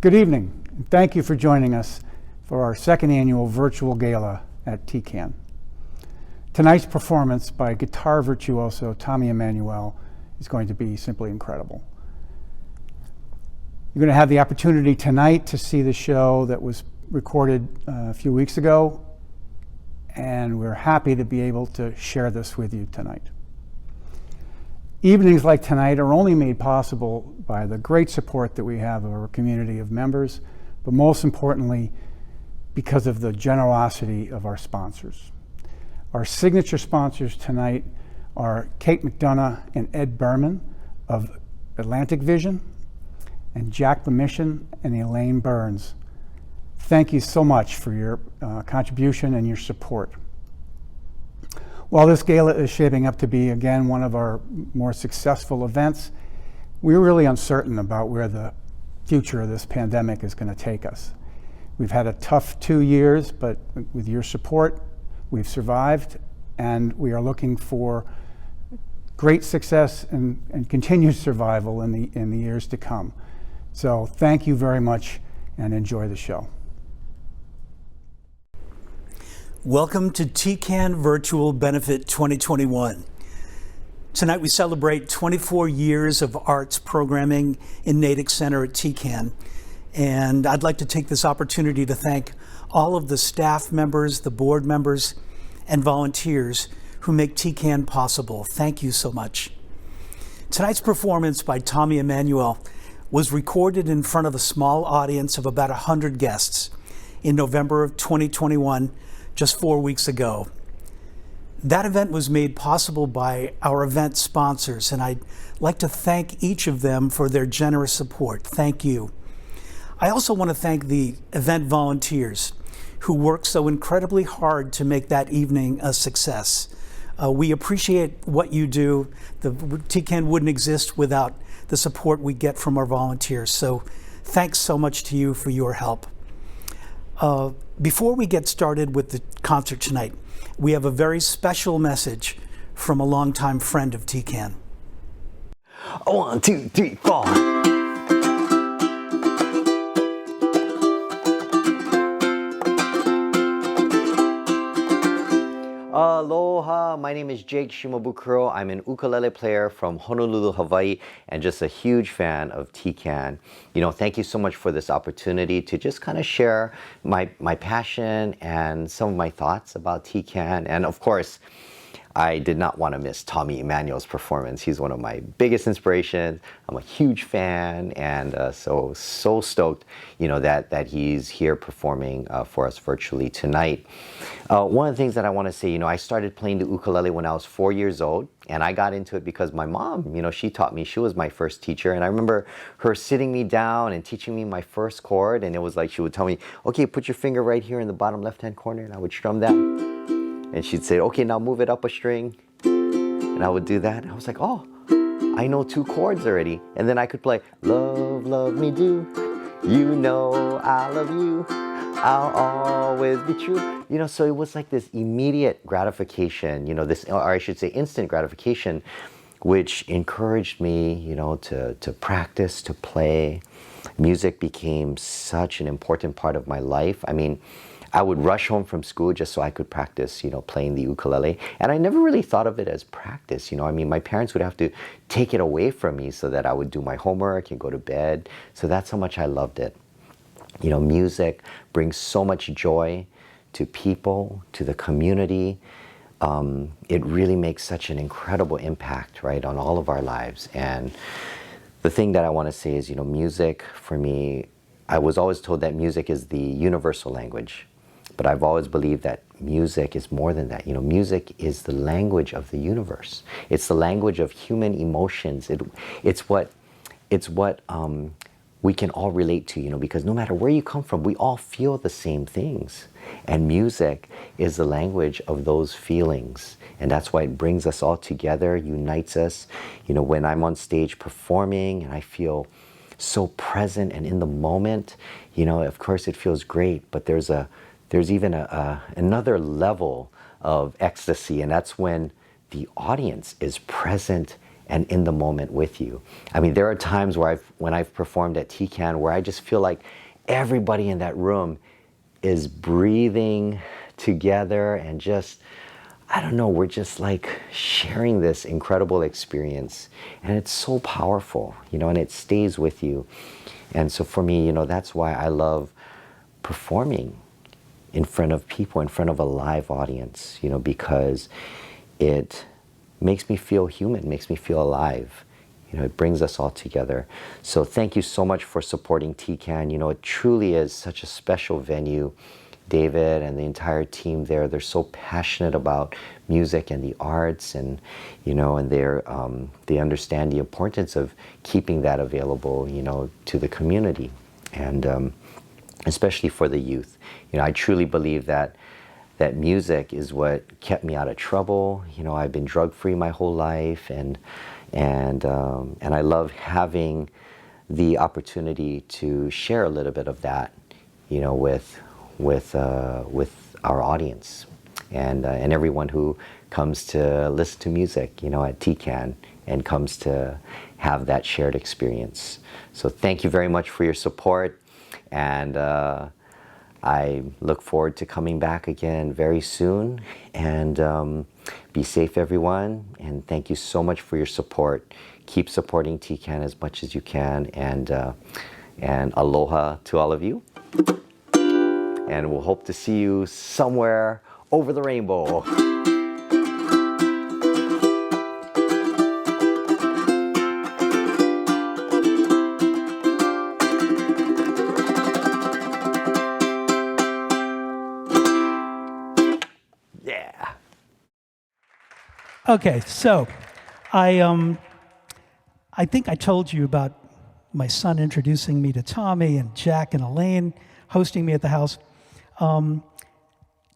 Good evening, and thank you for joining us for our second annual virtual gala at TCAN. Tonight's performance by guitar virtuoso Tommy Emmanuel is going to be simply incredible. You're going to have the opportunity tonight to see the show that was recorded a few weeks ago, and we're happy to be able to share this with you tonight. Evenings like tonight are only made possible by the great support that we have of our community of members, but most importantly, because of the generosity of our sponsors. Our signature sponsors tonight are Kate McDonough and Ed Berman of Atlantic Vision, and Jack Bemission and Elaine Burns. Thank you so much for your contribution and your support. While this gala is shaping up to be, again, one of our more successful events, we're really uncertain about where the future of this pandemic is going to take us. We've had a tough 2 years, but with your support, we've survived, and we are looking for great success and continued survival in the years to come. So thank you very much, and enjoy the show. Welcome to TCAN Virtual Benefit 2021. Tonight we celebrate 24 years of arts programming in Natick Center at TCAN. And I'd like to take this opportunity to thank all of the staff members, the board members, and volunteers who make TCAN possible. Thank you so much. Tonight's performance by Tommy Emmanuel was recorded in front of a small audience of about 100 guests in November of 2021, just 4 weeks ago. That event was made possible by our event sponsors, and I'd like to thank each of them for their generous support. Thank you. I also want to thank the event volunteers who worked so incredibly hard to make that evening a success. We appreciate what you do. The TCAN wouldn't exist without the support we get from our volunteers. So thanks so much to you for your help. Before we get started with the concert tonight, we have a very special message from a longtime friend of TCAN. 1, 2, 3, 4. Aloha, my name is Jake Shimabukuro. I'm an ukulele player from Honolulu, Hawaii, and just a huge fan of TCAN. You know, thank you so much for this opportunity to just kind of share my passion and some of my thoughts about TCAN. And of course, I did not want to miss Tommy Emmanuel's performance. He's one of my biggest inspirations. I'm a huge fan, and so stoked, you know, that he's here performing for us virtually tonight. One of the things that I want to say, you know, I started playing the ukulele when I was 4 years old, and I got into it because my mom, you know, she taught me. She was my first teacher, and I remember her sitting me down and teaching me my first chord, and it was like she would tell me, okay, put your finger right here in the bottom left-hand corner, and I would strum that. And she'd say, okay, now move it up a string. And I would do that. And I was like, oh, I know 2 chords already. And then I could play, love, love me do. You know I love you. I'll always be true. You know, so it was like this immediate gratification, you know, this, or I should say instant gratification, which encouraged me, you know, to practice, to play. Music became such an important part of my life. I mean, I would rush home from school just so I could practice, you know, playing the ukulele. And I never really thought of it as practice, you know. I mean, my parents would have to take it away from me so that I would do my homework and go to bed. So that's how much I loved it. You know, music brings so much joy to people, to the community. It really makes such an incredible impact, right, on all of our lives. And the thing that I want to say is, you know, music for me, I was always told that music is the universal language. But I've always believed that music is more than that. You know, music is the language of the universe. It's the language of human emotions. It's what we can all relate to, you know, because no matter where you come from, we all feel the same things. And music is the language of those feelings. And that's why it brings us all together, unites us. You know, when I'm on stage performing and I feel so present and in the moment, you know, of course it feels great, but there's even another level of ecstasy, and that's when the audience is present and in the moment with you. I mean, there are times where when I've performed at TCAN where I just feel like everybody in that room is breathing together and just, I don't know, we're just like sharing this incredible experience. And it's so powerful, you know, and it stays with you. And so for me, you know, that's why I love performing in front of people, in front of a live audience, you know, because it makes me feel human, makes me feel alive. You know, it brings us all together. So thank you so much for supporting TCAN. You know, it truly is such a special venue. David and the entire team there, they're so passionate about music and the arts, and you know, and they understand the importance of keeping that available, you know, to the community, and especially for the youth. You know, I truly believe that music is what kept me out of trouble. You know, I've been drug-free my whole life, and I love having the opportunity to share a little bit of that, you know, with our audience and everyone who comes to listen to music, you know, at TCAN and comes to have that shared experience. So thank you very much for your support, and I look forward to coming back again very soon. And be safe, everyone, and thank you so much for your support. Keep supporting TCAN as much as you can, and aloha to all of you. And we'll hope to see you somewhere over the rainbow. Yeah. Okay, so I think I told you about my son introducing me to Tommy and Jack and Elaine hosting me at the house.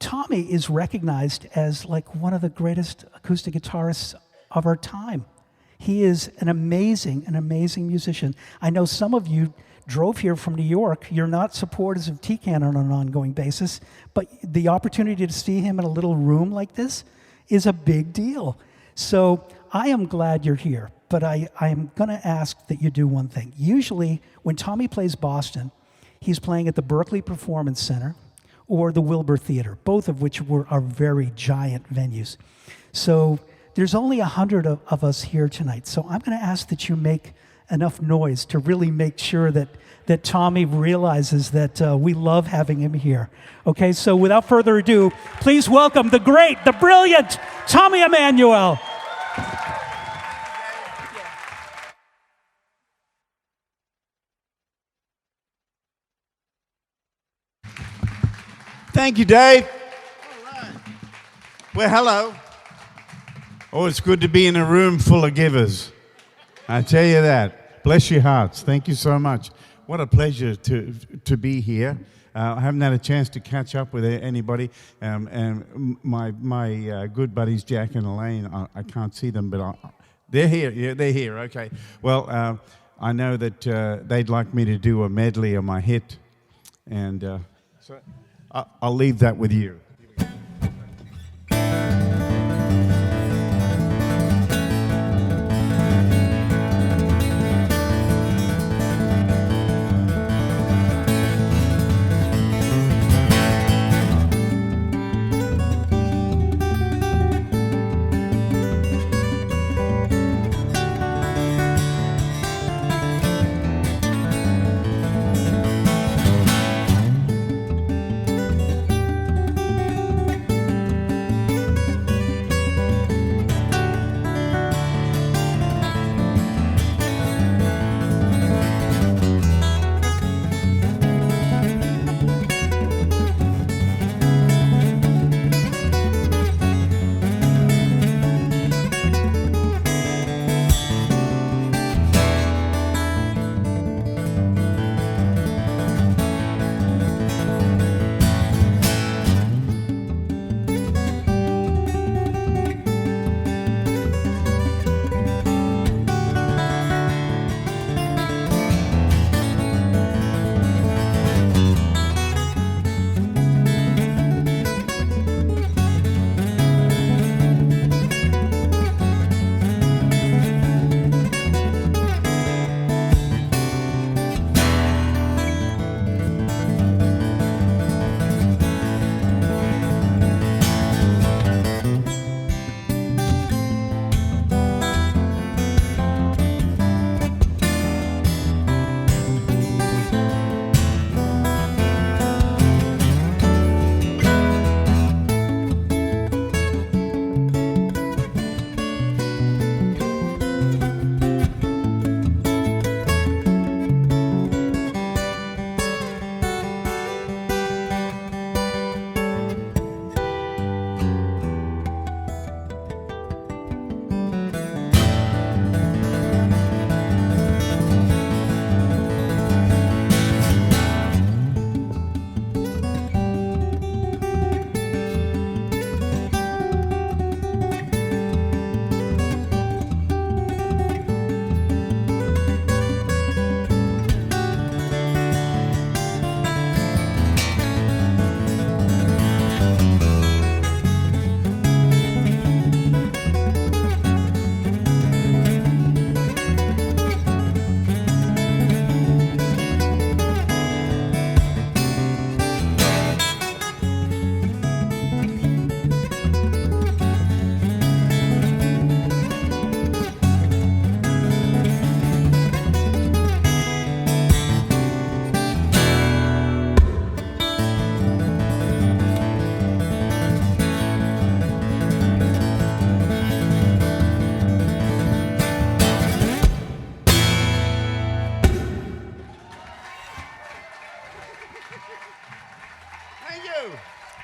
Tommy is recognized as like one of the greatest acoustic guitarists of our time. He is an amazing musician. I know some of you drove here from New York. You're not supporters of TCAN on an ongoing basis, but the opportunity to see him in a little room like this is a big deal. So I am glad you're here, but I am going to ask that you do one thing. Usually, when Tommy plays Boston, he's playing at the Berkeley Performance Center or the Wilbur Theater, both of which are very giant venues. So there's only 100 of us here tonight, so I'm going to ask that you make enough noise to really make sure that Tommy realizes that we love having him here. Okay, so without further ado, please welcome the great, the brilliant Tommy Emmanuel. Thank you, Dave. All right. Well, hello. Oh, it's good to be in a room full of givers. I tell you that. Bless your hearts. Thank you so much. What a pleasure to be here. I haven't had a chance to catch up with anybody. And my good buddies, Jack and Elaine, I can't see them, but they're here. Yeah, they're here. Okay. Well, I know that they'd like me to do a medley of my hit. And so I'll leave that with you.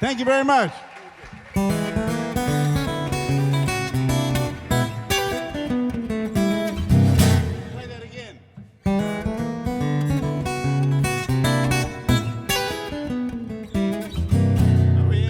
Thank you very much. Play that again. Oh, yeah.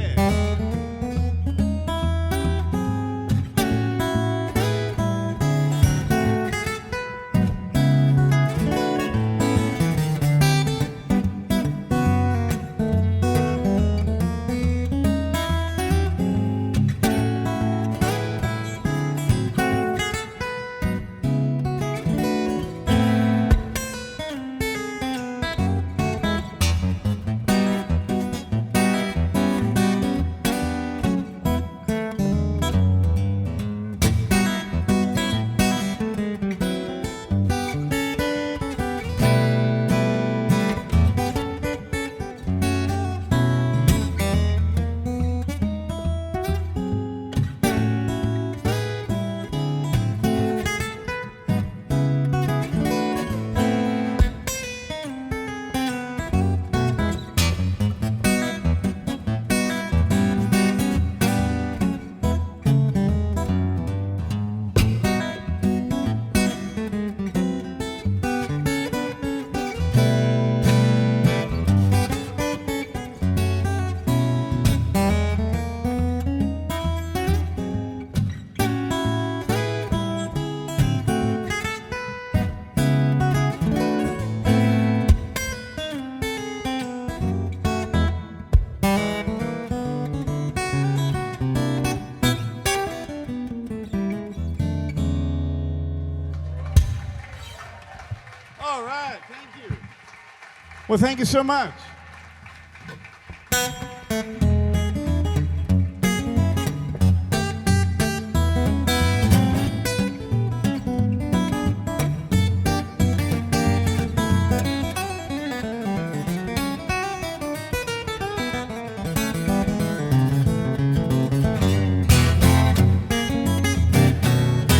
All right, thank you. Well, thank you so much.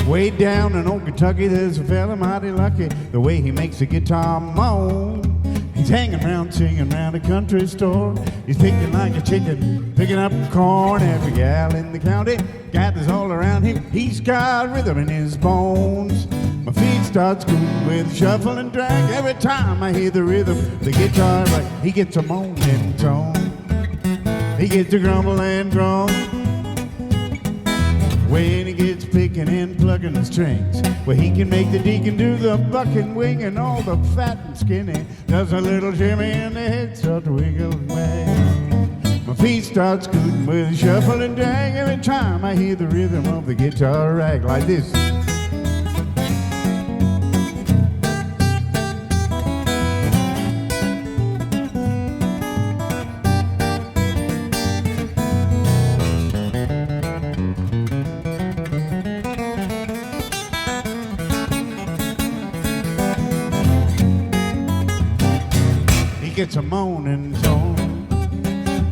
Way down in old Kentucky, there's a fella mighty lucky. The way he makes the guitar moan. He's hanging around, singing around a country store. He's picking like a chicken, picking up corn. Every gal in the county gathers all around him. He's got rhythm in his bones. My feet start scooting with shuffle and drag. Every time I hear the rhythm, the guitar, like he gets a moaning tone. He gets a grumble and groan. When he gets picking and plugging the strings, well, he can make the deacon do the bucking wing, and all the fat and skinny does a little shimmy, and the head starts wiggling wag. My feet start scooting with shuffle and drag every time I hear the rhythm of the guitar rag like this. He gets a moaning tone.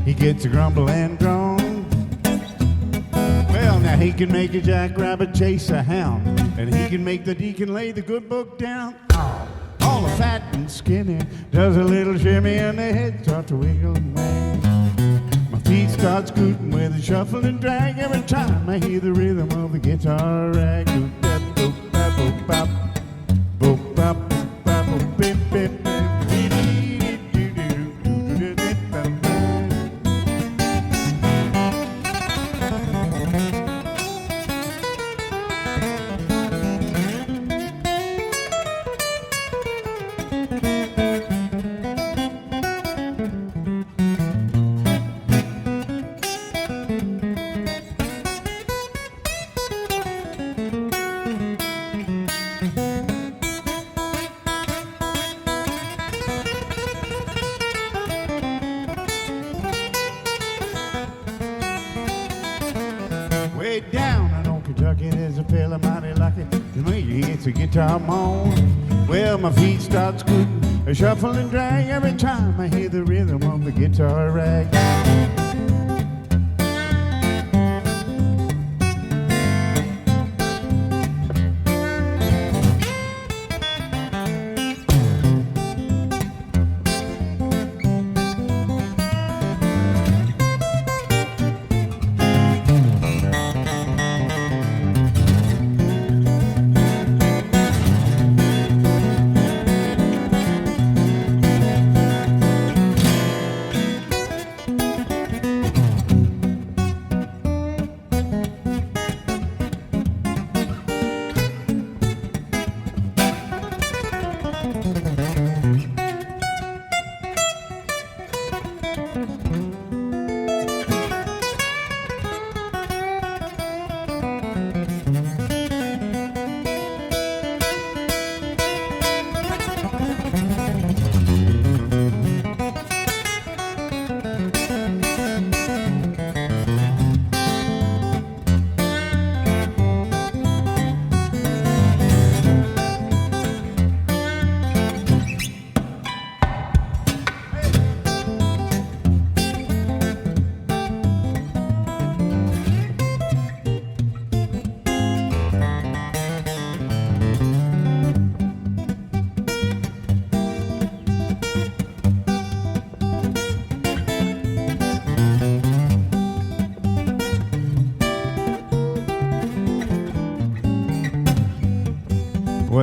He gets a grumble and groan. Well, now he can make a jackrabbit chase a hound, and he can make the deacon lay the good book down. Oh, all the fat and skinny does a little shimmy, and the head starts to wiggle and wag. My feet start scooting with a shuffle and drag every time I hear the rhythm of the guitar rag. Boop, bap, boop, bap, boop, bap. Boop, bap, boop, bap, boop, bip, bip, bip. Way down in old Kentucky, there's a fella mighty lucky. The way he gets a guitar moan. Well, my feet start scooting, a shuffle and drag every time I hear the rhythm of the guitar rag.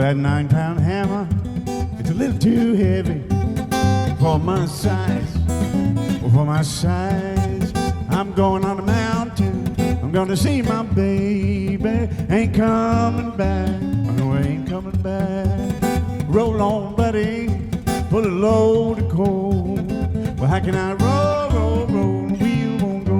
that 9-pound hammer, it's a little too heavy for my size. For my size, I'm going on a mountain. I'm gonna see my baby. Ain't coming back. No, I ain't coming back. Roll on, buddy. Pull a load of coal. Well, how can I roll, roll, roll? The wheel won't go.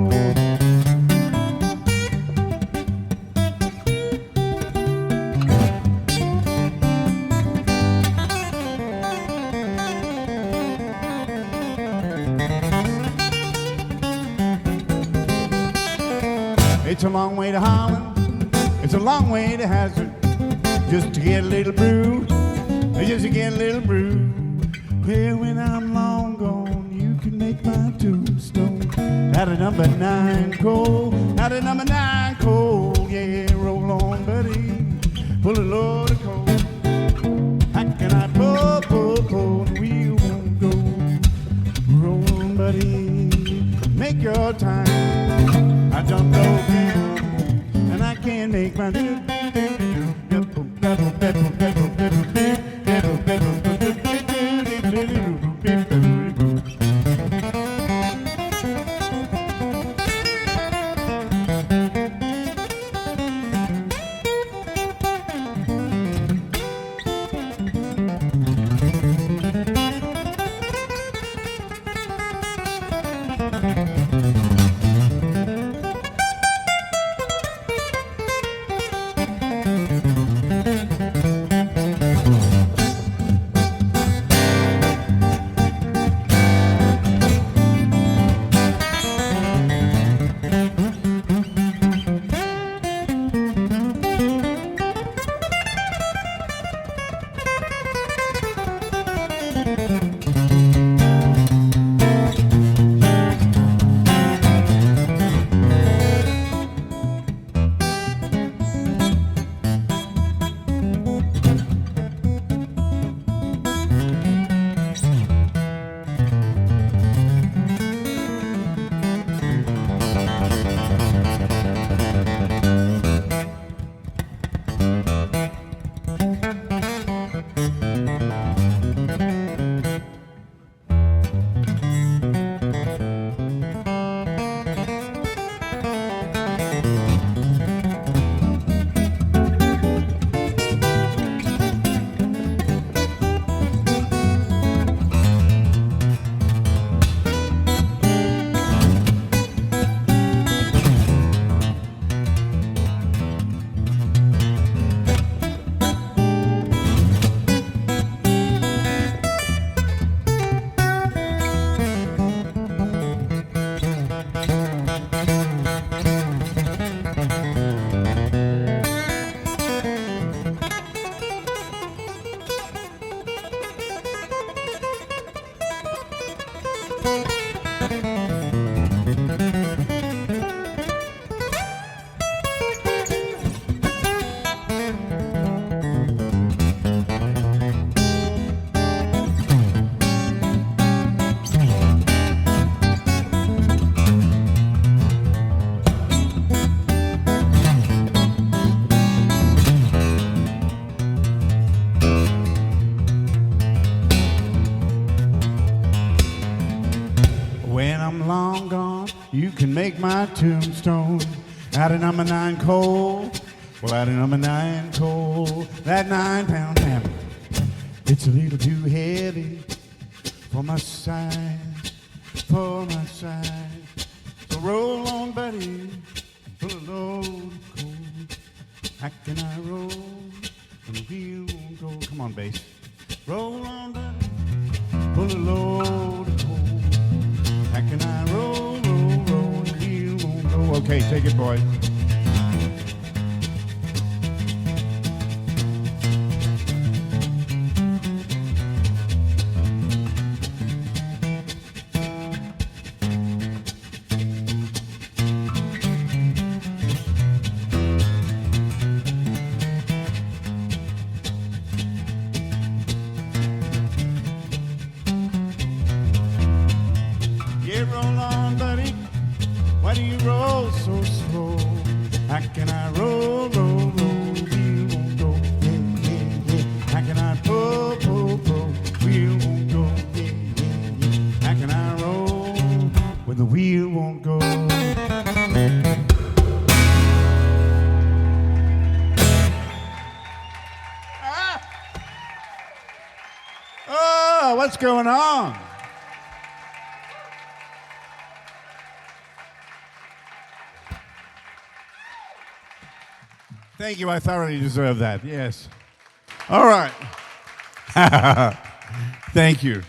It's a long way to Holland, it's a long way to Hazard, just to get a little brew, just to get a little brew. Well, when I'm long gone, you can make my tombstone out of number 9 coal, out of number 9 coal. Yeah, roll on, buddy, pull a load of coal. How can I pull, pull, pull, the wheel won't go. Roll on, buddy, make your time. I don't know now, and I can't make my You can make my tombstone out of number 9 coal. Well, out of number 9 coal, that 9-pound hammer, it's a little too heavy for my size, for my size. So roll on, buddy, pull a load of coal. How can I roll when the wheel won't go? Come on, bass. Roll on, buddy, pull a load of coal. How can I roll, roll, roll when the wheel won't go? Okay, take it, boys. Yeah, roll on, buddy. Why do you roll so slow? the wheel won't go. Oh, what's going on? Thank you. I thoroughly deserve that. Yes. All right. Thank you.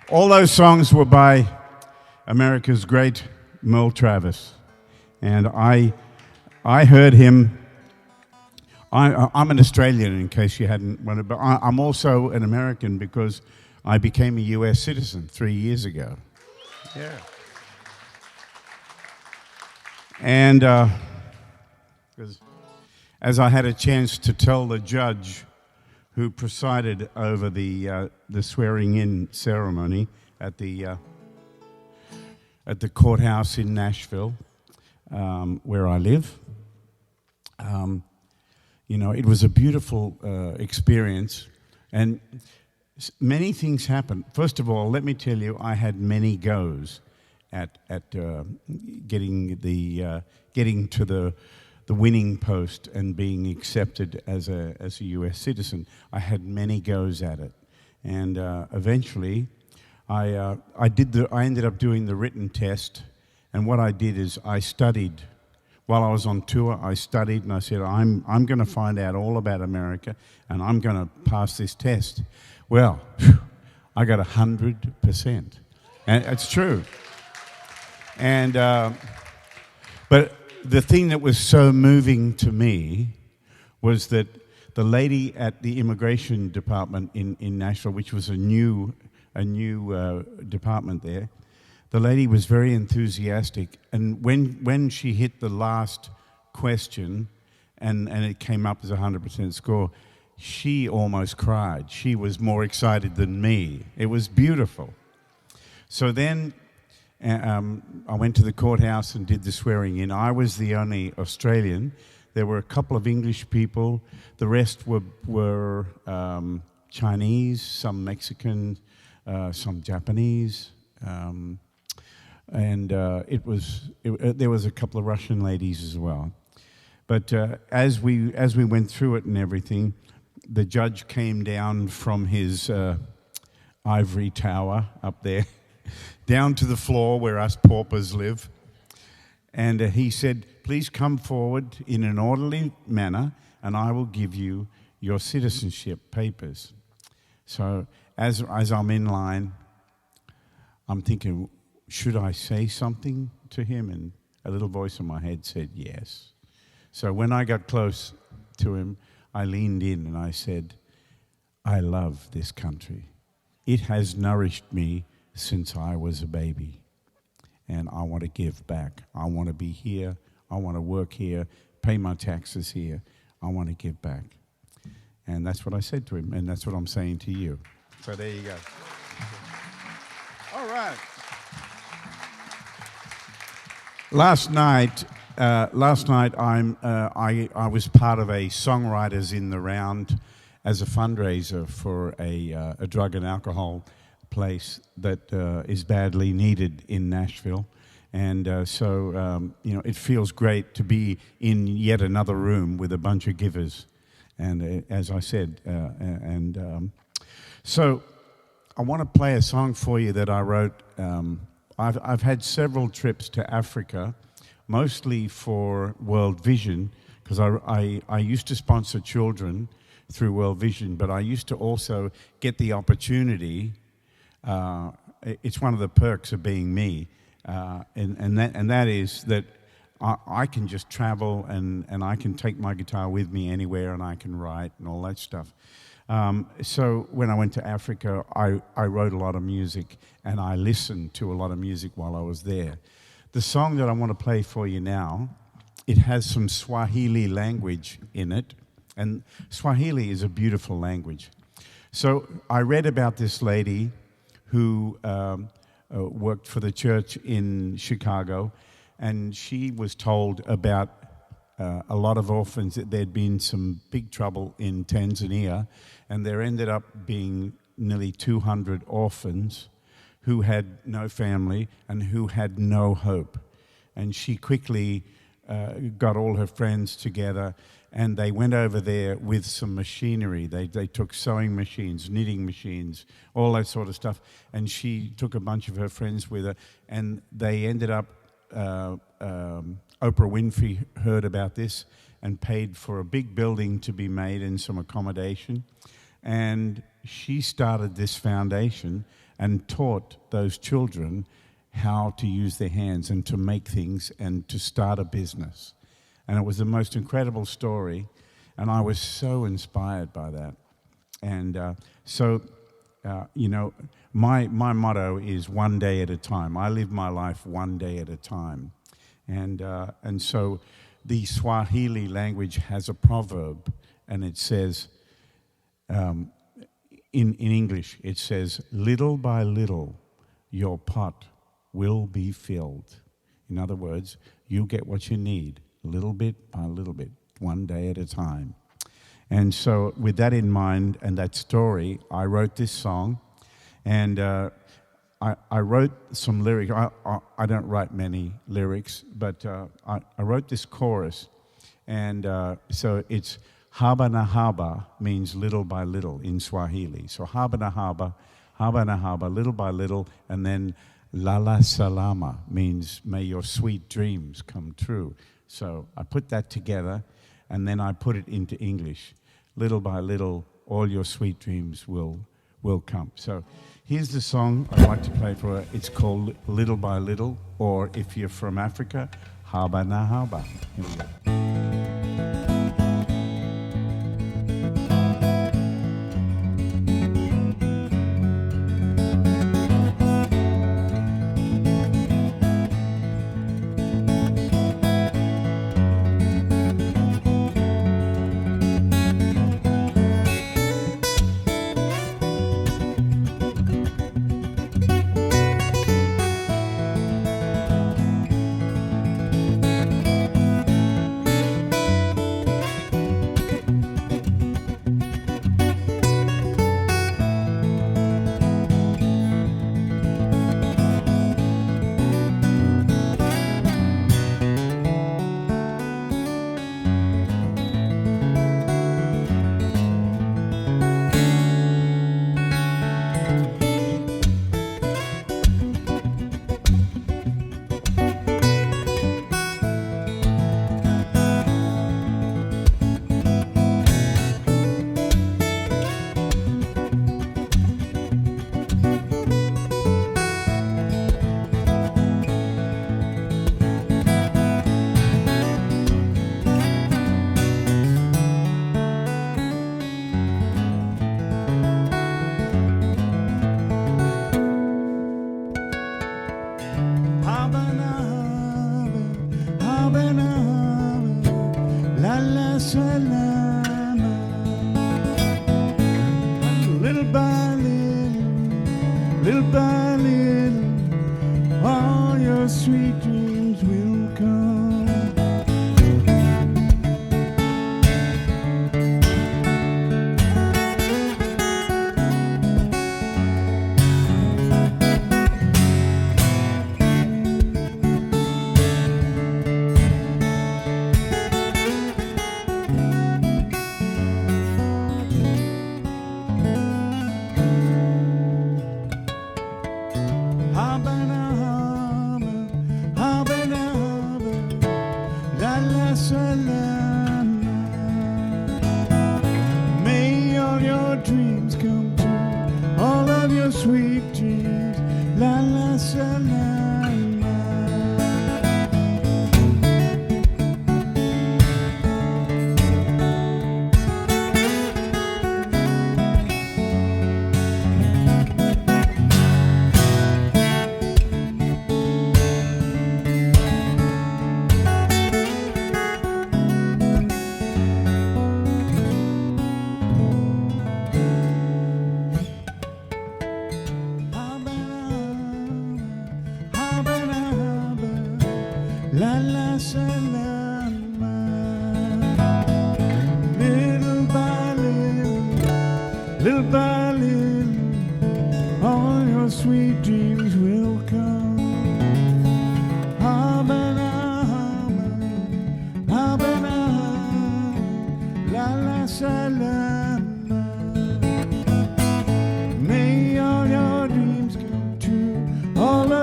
All those songs were by America's great Merle Travis. And I heard him. I'm an Australian, in case you hadn't wondered, but I'm also an American because I became a US citizen 3 years ago. Yeah. And 'cause as I had a chance to tell the judge who presided over the swearing-in ceremony at the courthouse in Nashville, where I live, you know, it was a beautiful experience, and many things happened. First of all, let me tell you, I had many goes at getting to the winning post and being accepted as a U.S. citizen. I had many goes at it, and eventually, I ended up doing the written test, and what I did is I studied. While I was on tour, I studied, and I said, I'm going to find out all about America, and I'm going to pass this test. Well, I got 100%, and it's true. And but the thing that was so moving to me was that the lady at the immigration department in Nashville, which was a new department there, the lady was very enthusiastic, and when she hit the last question, and it came up as a 100% score, she almost cried. She was more excited than me. It was beautiful. So then I went to the courthouse and did the swearing in. I was the only Australian. There were a couple of English people. The rest were Chinese, some Mexican, some Japanese. And there was a couple of Russian ladies as well. But as we went through it and everything, the judge came down from his ivory tower up there, down to the floor where us paupers live, and he said, "Please come forward in an orderly manner, and I will give you your citizenship papers." So as I'm in line, I'm thinking, should I say something to him? And a little voice in my head said yes. So when I got close to him, I leaned in and I said, "I love this country. It has nourished me since I was a baby. And I want to give back. I want to be here. I want to work here, pay my taxes here. I want to give back." And that's what I said to him, and that's what I'm saying to you. So there you go. All right. Last night, I was part of a Songwriters in the Round as a fundraiser for a drug and alcohol place that is badly needed in Nashville. And so it feels great to be in yet another room with a bunch of givers. And as I said, so I want to play a song for you that I wrote. I've had several trips to Africa, mostly for World Vision, because I used to sponsor children through World Vision, but I used to also get the opportunity. It's one of the perks of being me, and that is that I can just travel and I can take my guitar with me anywhere and I can write and all that stuff. So when I went to Africa, I wrote a lot of music and I listened to a lot of music while I was there. The song that I want to play for you now, it has some Swahili language in it, and Swahili is a beautiful language. So I read about this lady who worked for the church in Chicago, and she was told about a lot of orphans, that there'd been some big trouble in Tanzania, and there ended up being nearly 200 orphans who had no family and who had no hope. And she quickly got all her friends together, and they went over there with some machinery. They took sewing machines, knitting machines, all that sort of stuff. And she took a bunch of her friends with her, and they ended up, Oprah Winfrey heard about this and paid for a big building to be made and some accommodation. And she started this foundation and taught those children how to use their hands and to make things and to start a business. And it was the most incredible story, and I was so inspired by that. And you know, my motto is one day at a time. I live my life one day at a time. And so the Swahili language has a proverb, and it says, in English, it says, little by little, your pot will be filled. In other words, you get what you need, little bit by little bit, one day at a time. And so with that in mind and that story, I wrote this song, and I wrote some lyrics. I don't write many lyrics, but I wrote this chorus, and so it's haba na haba means little by little in Swahili. So haba na haba, little by little, and then lala salama means may your sweet dreams come true. So I put that together, and then I put it into English. Little by little, all your sweet dreams will come. So here's the song I'd like to play for her. It's called Little by Little, or if you're from Africa, Haba na Haba. Here we go. Little by little, all your sweet dreams will come. May all your dreams come true, all of your sweet dreams. La la salama. La la salama. Little by little, little by little, all your sweet dreams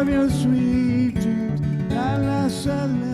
of your sweet dreams. La la salama.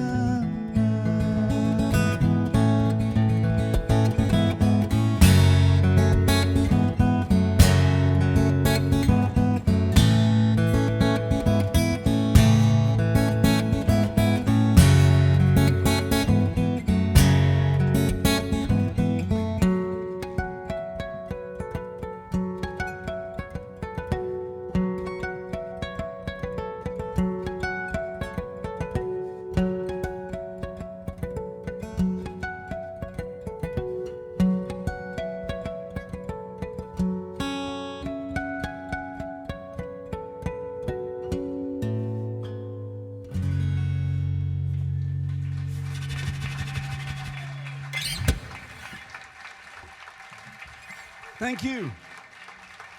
Thank you.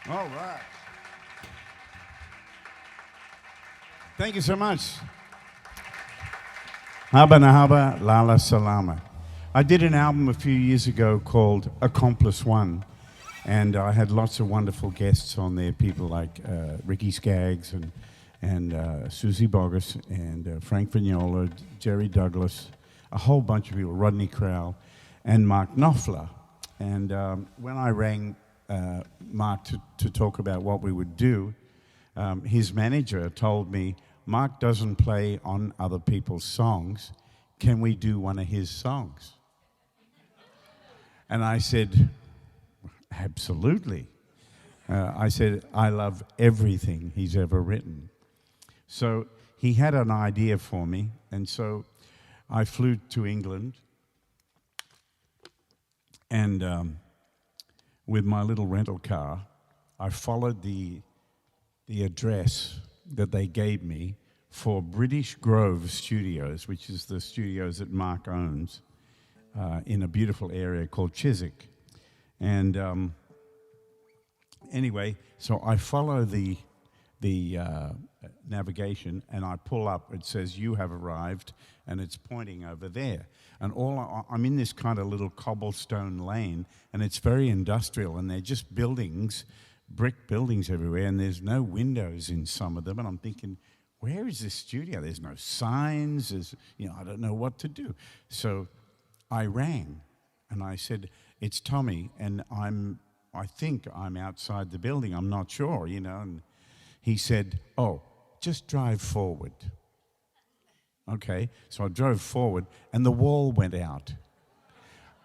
All right. Thank you so much. Haba Nahaba Lala Salama. I did an album a few years ago called Accomplice One, and I had lots of wonderful guests on there, people like Ricky Skaggs and Susie Boggess and Frank Vignola, Jerry Douglas, a whole bunch of people, Rodney Crowell, and Mark Knopfler. And when I rang Mark to talk about what we would do, his manager told me, Mark doesn't play on other people's songs. Can we do one of his songs? And I said, absolutely. I said, I love everything he's ever written. So he had an idea for me, and so I flew to England. And with my little rental car, I followed the address that they gave me for British Grove Studios, which is the studios that Mark owns, in a beautiful area called Chiswick. And anyway, so I follow the navigation, and I pull up. It says, you have arrived, and it's pointing over there. And I'm in this kind of little cobblestone lane, and it's very industrial, and they're just buildings, brick buildings everywhere, and there's no windows in some of them. And I'm thinking, where is this studio? There's no signs. I don't know what to do. So I rang, and I said, it's Tommy, and I think I'm outside the building. I'm not sure, And he said, oh, just drive forward. Okay, so I drove forward, and the wall went out.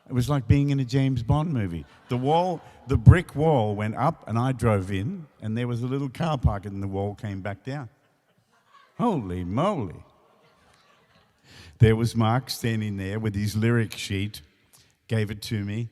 It was like being in a James Bond movie. The brick wall went up, and I drove in, and there was a little car park, and the wall came back down. Holy moly. There was Mark standing there with his lyric sheet, gave it to me,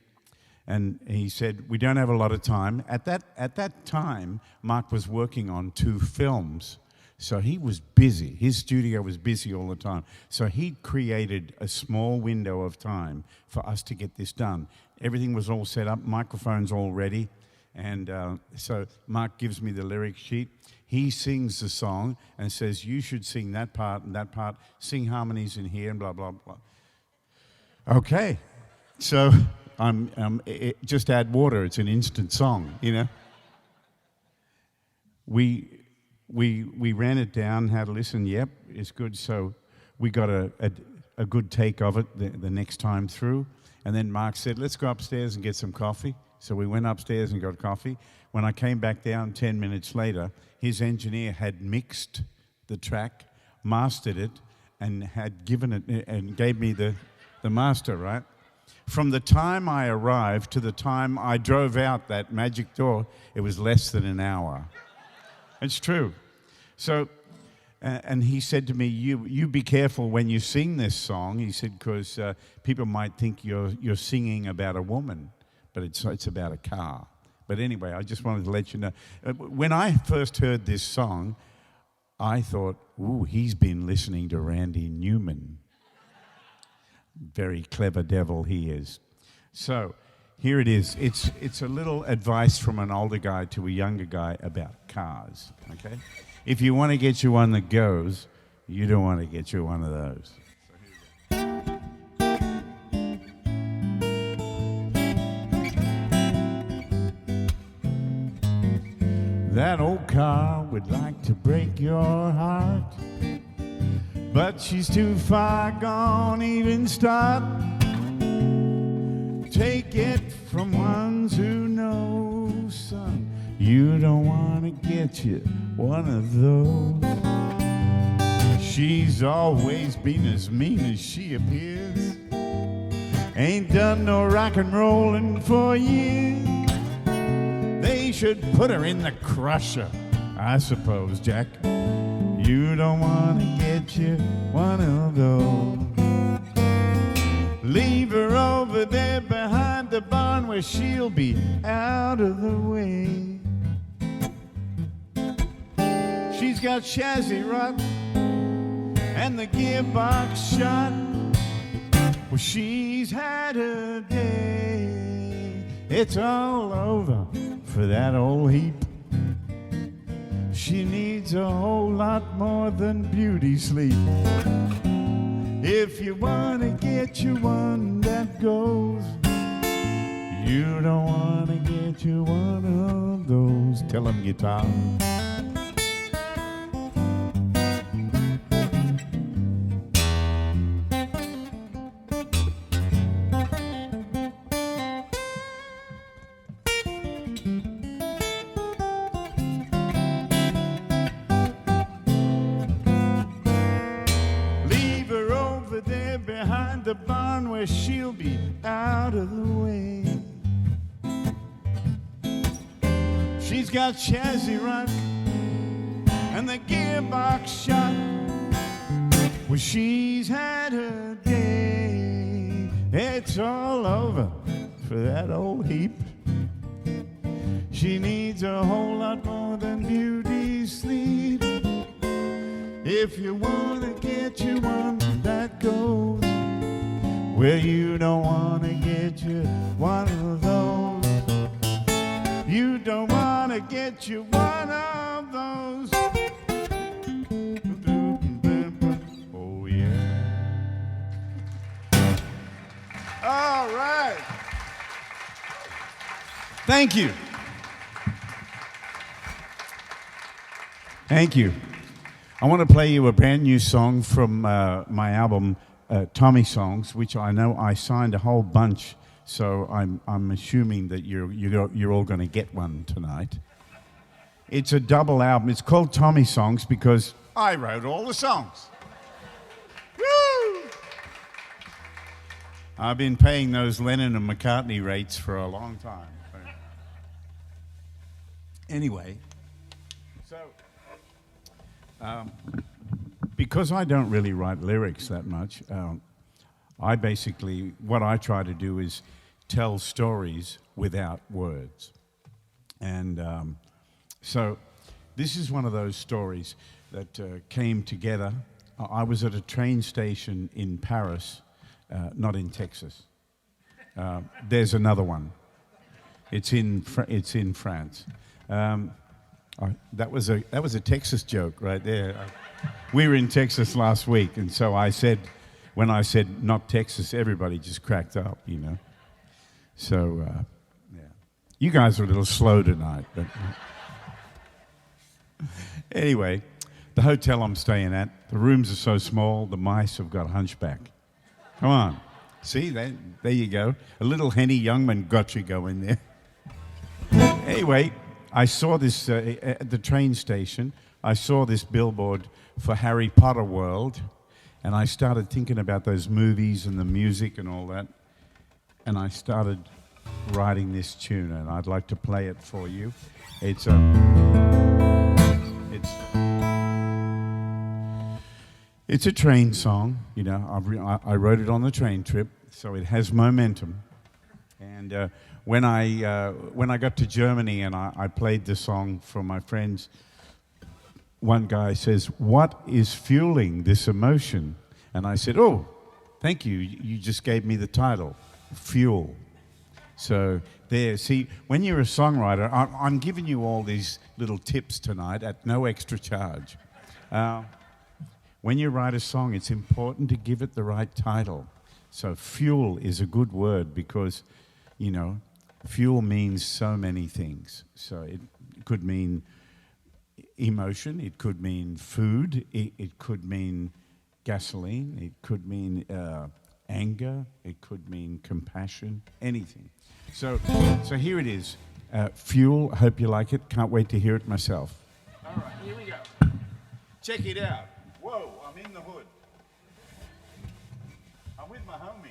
and he said, we don't have a lot of time. At that time, Mark was working on 2 films. So he was busy. His studio was busy all the time. So he created a small window of time for us to get this done. Everything was all set up, microphones all ready. And so Mark gives me the lyric sheet. He sings the song and says, you should sing that part and that part, sing harmonies in here and blah, blah, blah. Okay. So just add water. It's an instant song, We ran it down, had a listen. Yep, it's good. So we got a good take of it the next time through. And then Mark said, let's go upstairs and get some coffee. So we went upstairs and got coffee. When I came back down 10 minutes later, his engineer had mixed the track, mastered it, and had given it and gave me the master, right? From the time I arrived to the time I drove out that magic door, it was less than an hour. It's true. So, and he said to me, you be careful when you sing this song. He said, because people might think you're singing about a woman, but it's about a car. But anyway, I just wanted to let you know. When I first heard this song, I thought, ooh, he's been listening to Randy Newman. Very clever devil he is. So here it is. It's a little advice from an older guy to a younger guy about cars, okay? If you want to get you one that goes, you don't want to get you one of those. That old car would like to break your heart, but she's too far gone, even start. Take it from ones who know, son, you don't want to get you one of those. She's always been as mean as she appears. Ain't done no rock and rollin' for years. They should put her in the crusher, I suppose, Jack. You don't want to get you one of those. Leave her over there behind the barn where she'll be out of the way. She's got chassis rot and the gearbox shot. Well, she's had her day. It's all over for that old heap. She needs a whole lot more than beauty sleep. If you want to get you one that goes, you don't want to get you one of those. Tell 'em, guitar. Behind the barn where she'll be out of the way. She's got chassis rot and the gearbox shot. Well, she's had her day. It's all over for that old heap. She needs a whole lot more than beauty sleep. If you want to get you one that goes, well, you don't want to get you one of those. You don't want to get you one of those. Oh, yeah. All right. Thank you. Thank you. I want to play you a brand new song from my album, Tommy Songs, which I know I signed a whole bunch, so I'm assuming that you're all going to get one tonight. It's a double album. It's called Tommy Songs because I wrote all the songs. Woo! I've been paying those Lennon and McCartney rates for a long time. Anyway, so because I don't really write lyrics that much, I basically, what I try to do is tell stories without words. And so this is one of those stories that came together. I was at a train station in Paris, not in Texas. There's another one. It's in France. That was a Texas joke right there. We were in Texas last week, and so when I said not Texas, everybody just cracked up, you know. So, yeah. You guys are a little slow tonight, but anyway, the hotel I'm staying at, the rooms are so small, the mice have got a hunchback. Come on. See, there you go. A little Henny Youngman got you going there. Anyway, I saw this at the train station. I saw this billboard for Harry Potter World, and I started thinking about those movies and the music and all that, and I started writing this tune, and I'd like to play it for you. It's a train song, you know. I wrote it on the train trip, so it has momentum. And when I got to Germany and I played the song for my friends, one guy says, "What is fueling this emotion?" And I said, "Oh, thank you. You just gave me the title, Fuel." So there, see, when you're a songwriter, I'm giving you all these little tips tonight at no extra charge. When you write a song, it's important to give it the right title. So fuel is a good word because, you know, fuel means so many things. So it could mean emotion, it could mean food, it could mean gasoline, it could mean anger, it could mean compassion, anything. So here it is. Fuel, hope you like it. Can't wait to hear it myself. All right, here we go. Check it out. Whoa, I'm in the hood. I'm with my homies.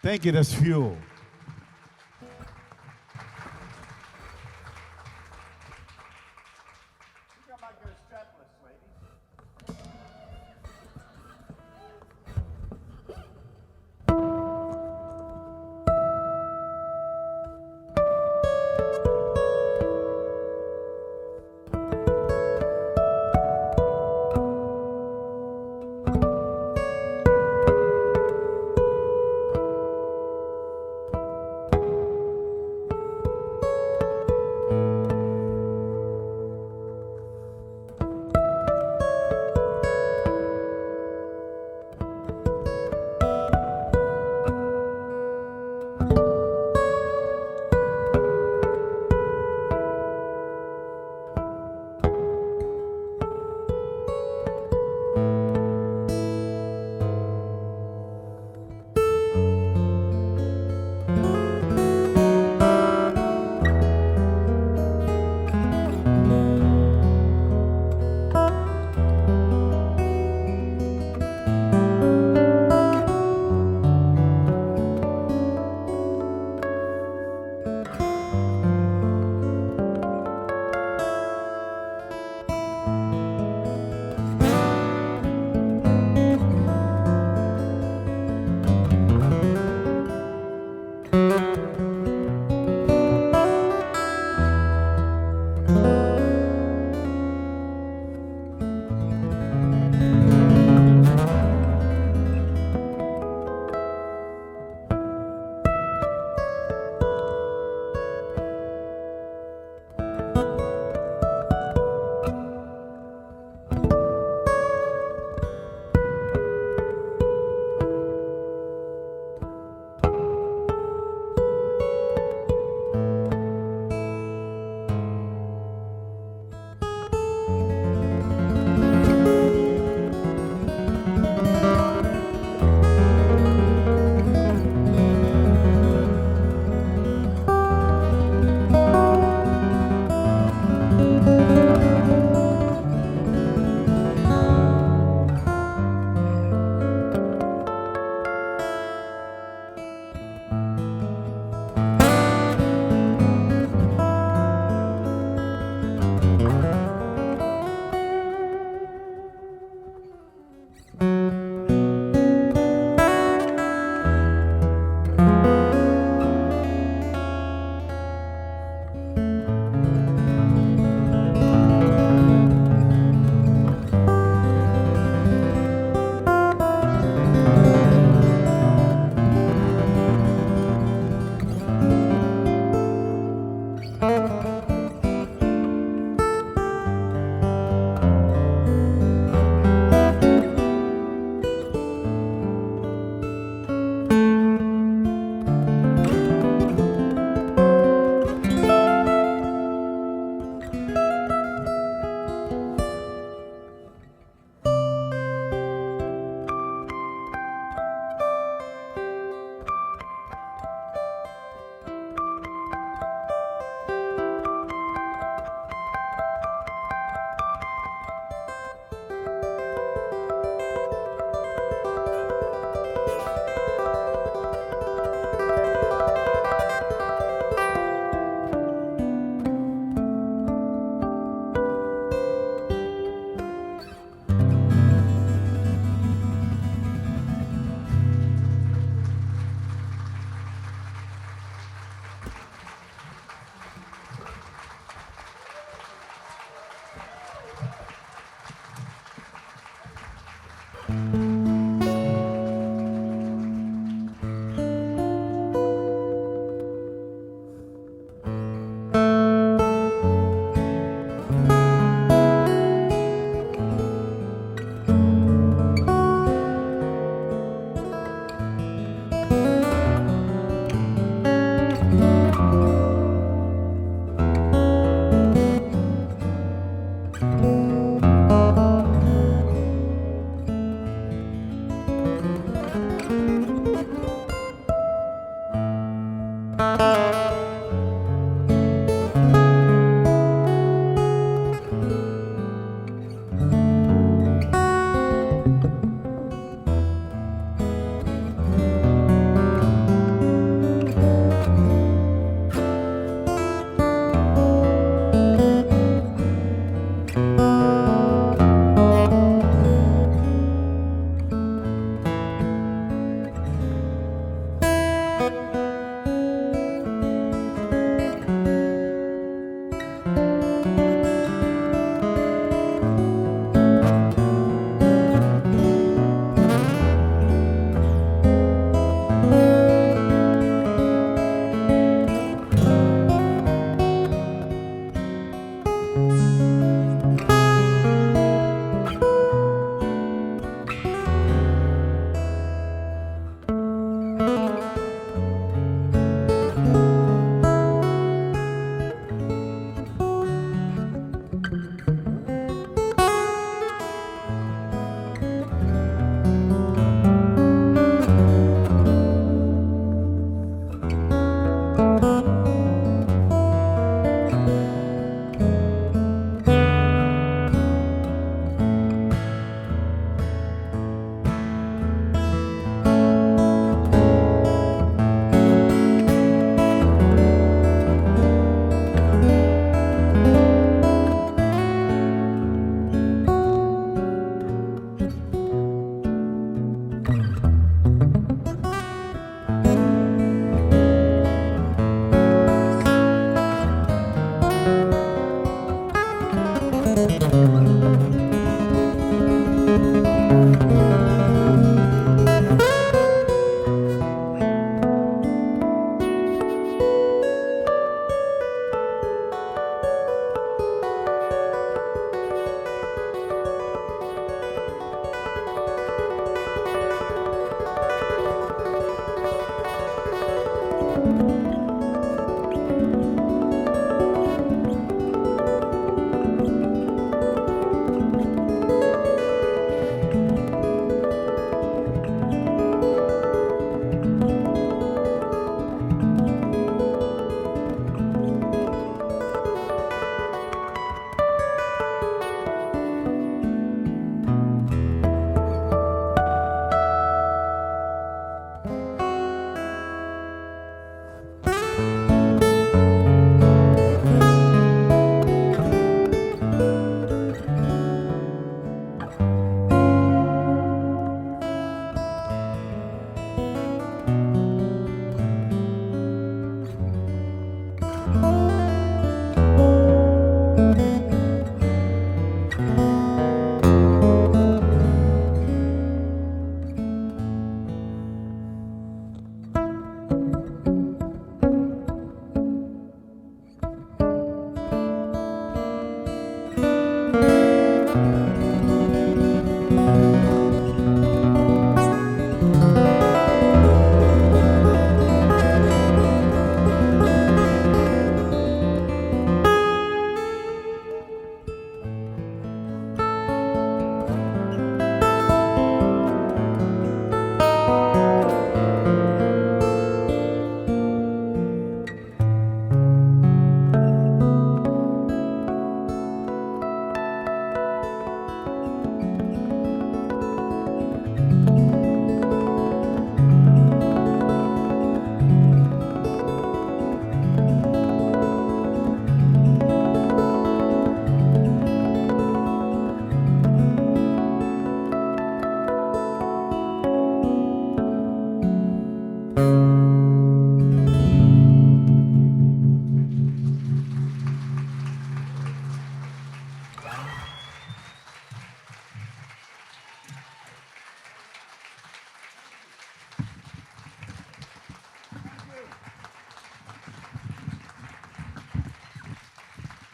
Thank you, that's fuel.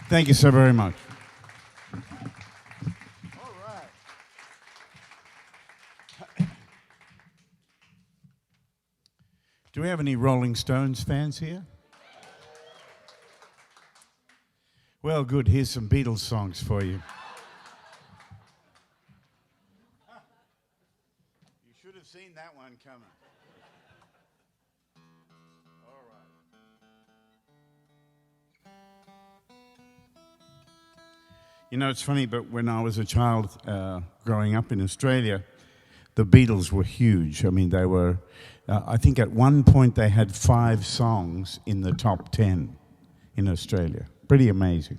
Thank you so very much. All right. Do we have any Rolling Stones fans here? Well, good. Here's some Beatles songs for you. You should have seen that one coming. All right. You know, it's funny, but when I was a child growing up in Australia, the Beatles were huge. I mean, they were, I think at one point they had 5 songs in the top 10 in Australia. Pretty amazing.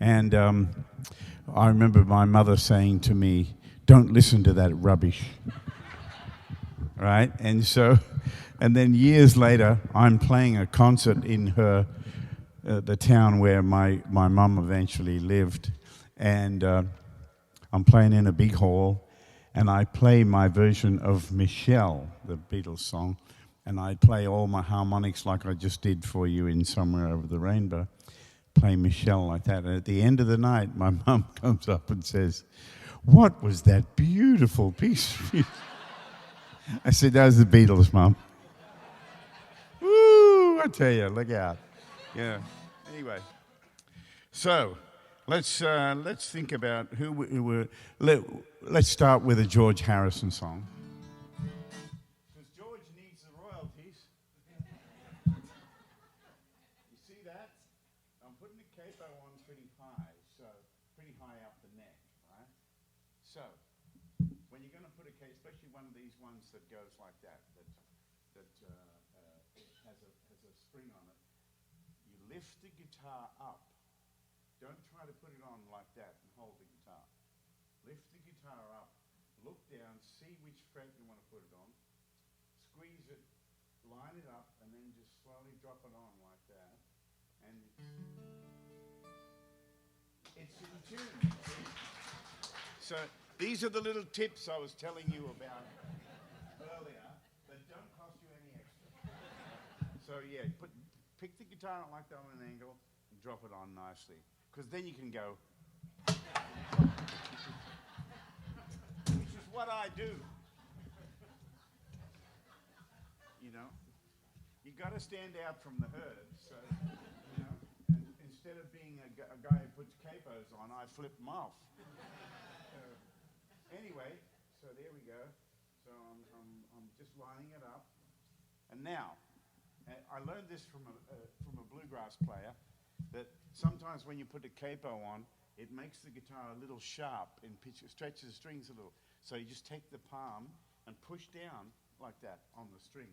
And I remember my mother saying to me, "Don't listen to that rubbish." Right? And so, and then years later, I'm playing a concert in her, the town where my mum eventually lived. And I'm playing in a big hall, and I play my version of Michelle, the Beatles song, and I play all my harmonics like I just did for you in Somewhere Over the Rainbow, play Michelle like that. And at the end of the night, my mum comes up and says, "What was that beautiful piece of music?" I said, "That was the Beatles, Mum." Woo, I tell you, look out. Yeah. Anyway, so let's think about who were. Let's start with a George Harrison song. Because George needs the royalties. You see that? I'm putting the capo on pretty high, so pretty high up the neck, right? So when you're going to put a capo, especially one of these ones that goes like that has a spring on it, you lift the guitar up. Don't try to put it on like that and hold the guitar. Lift the guitar up, look down, see which fret you want to put it on, squeeze it, line it up, and then just slowly drop it on like that. And it's in tune. So these are the little tips I was telling you about earlier that don't cost you any extra. So yeah, pick the guitar up like that on an angle and drop it on nicely. Because then you can go, which is what I do. You know, you got to stand out from the herd. So, you know, and instead of being a guy who puts capos on, I flip them off. Anyway, so there we go. So I'm just lining it up, and now I learned this from a bluegrass player. That sometimes when you put a capo on, it makes the guitar a little sharp in pitch, it stretches the strings a little. So you just take the palm and push down like that on the strings.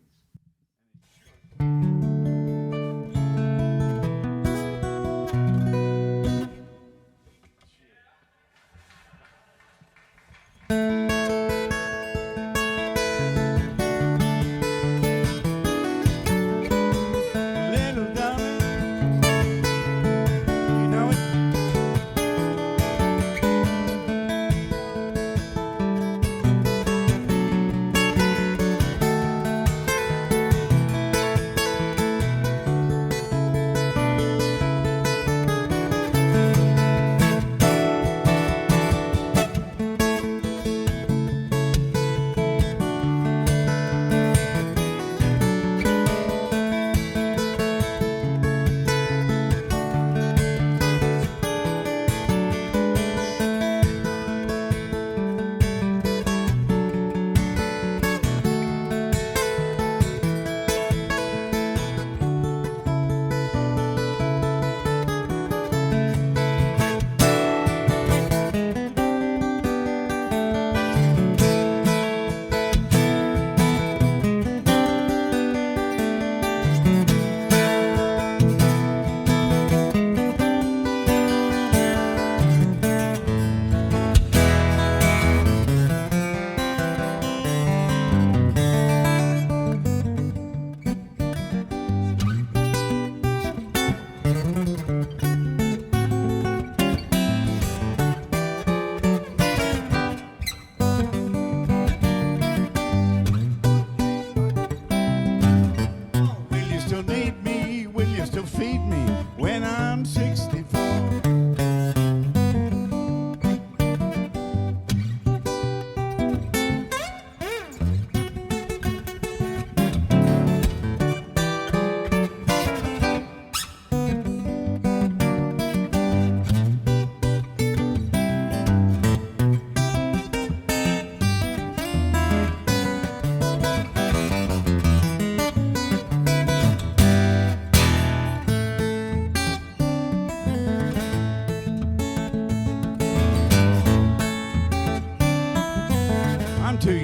Will you still need me? Will you still feed me when I'm 64?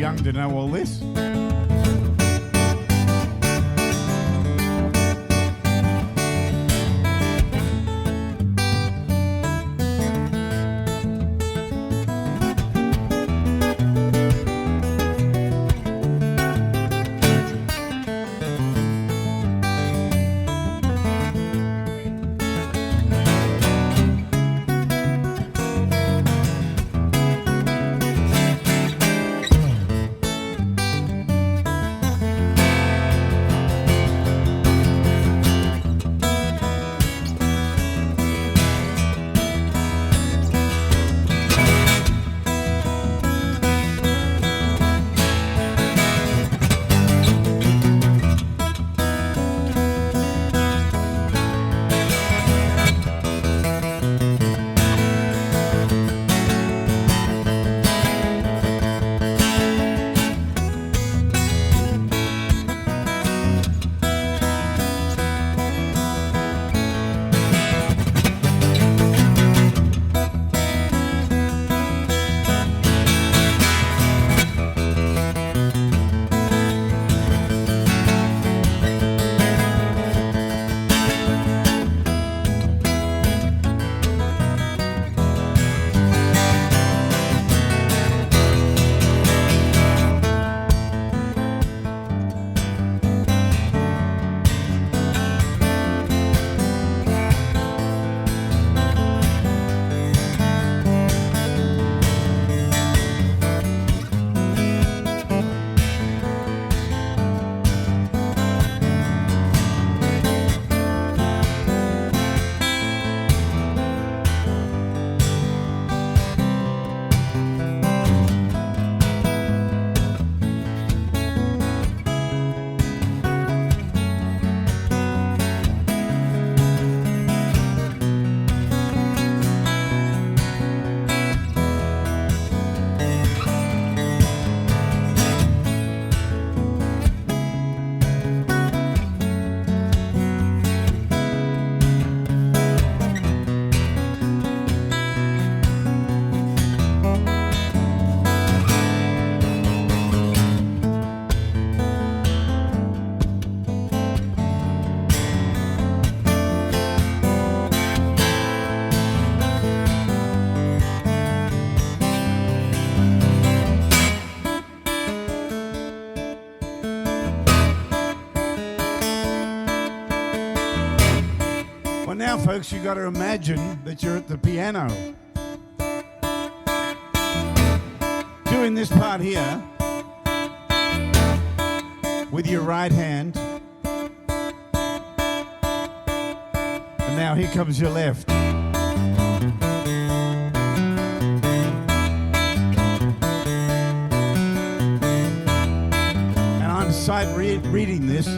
young to know all this. Well, now, folks, you got to imagine that you're at the piano doing this part here with your right hand. And now here comes your left. And I'm sight reading this.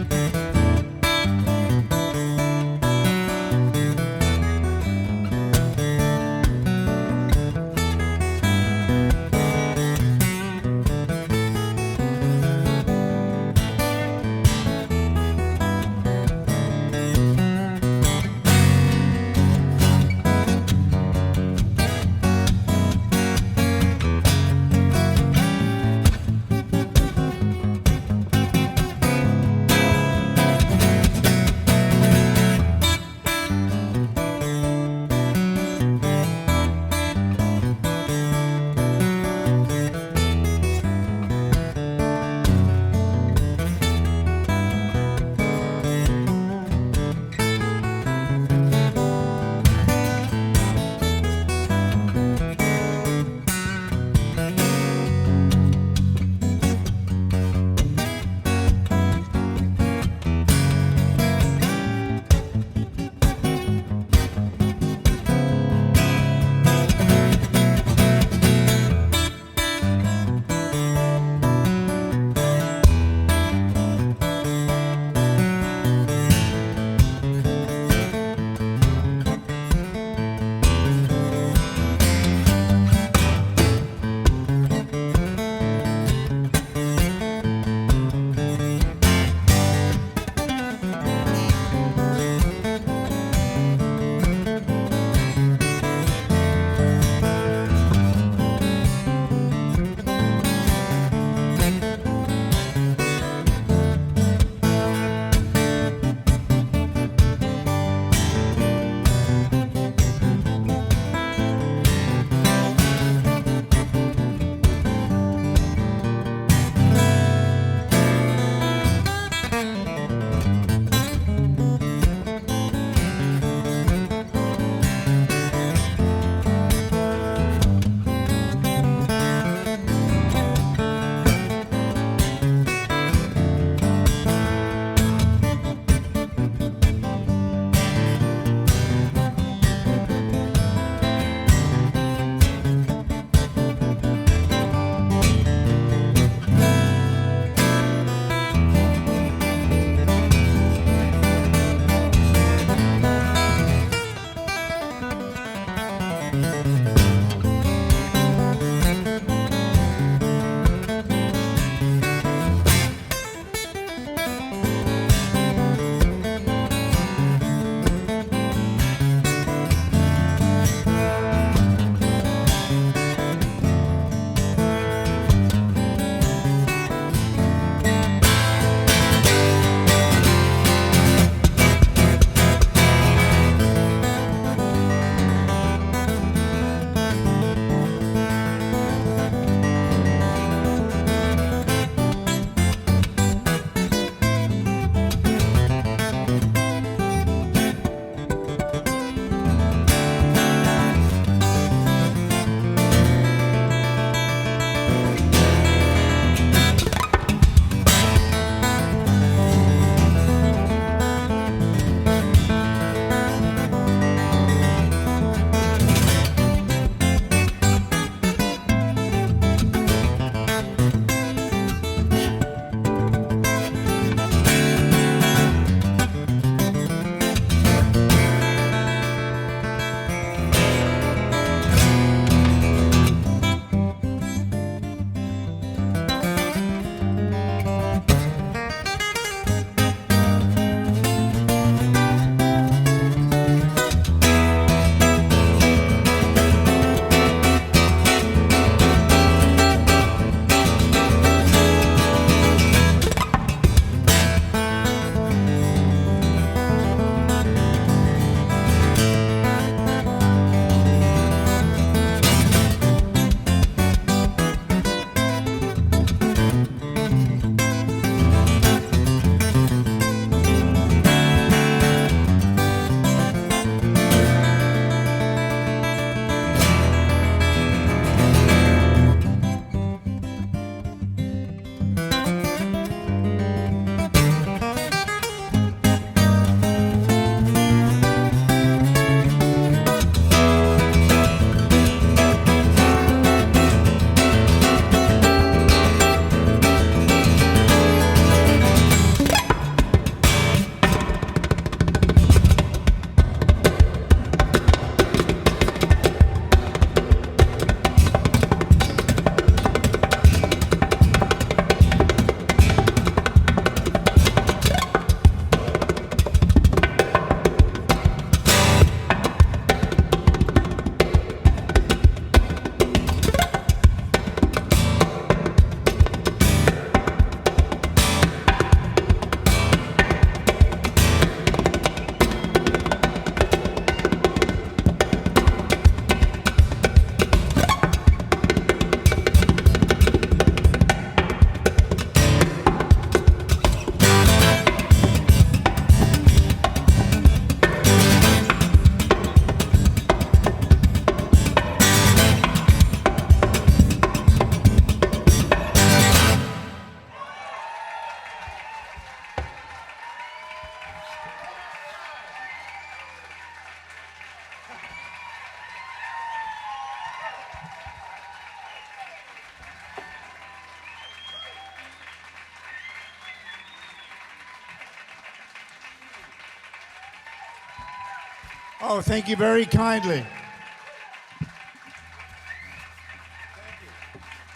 Oh, thank you very kindly.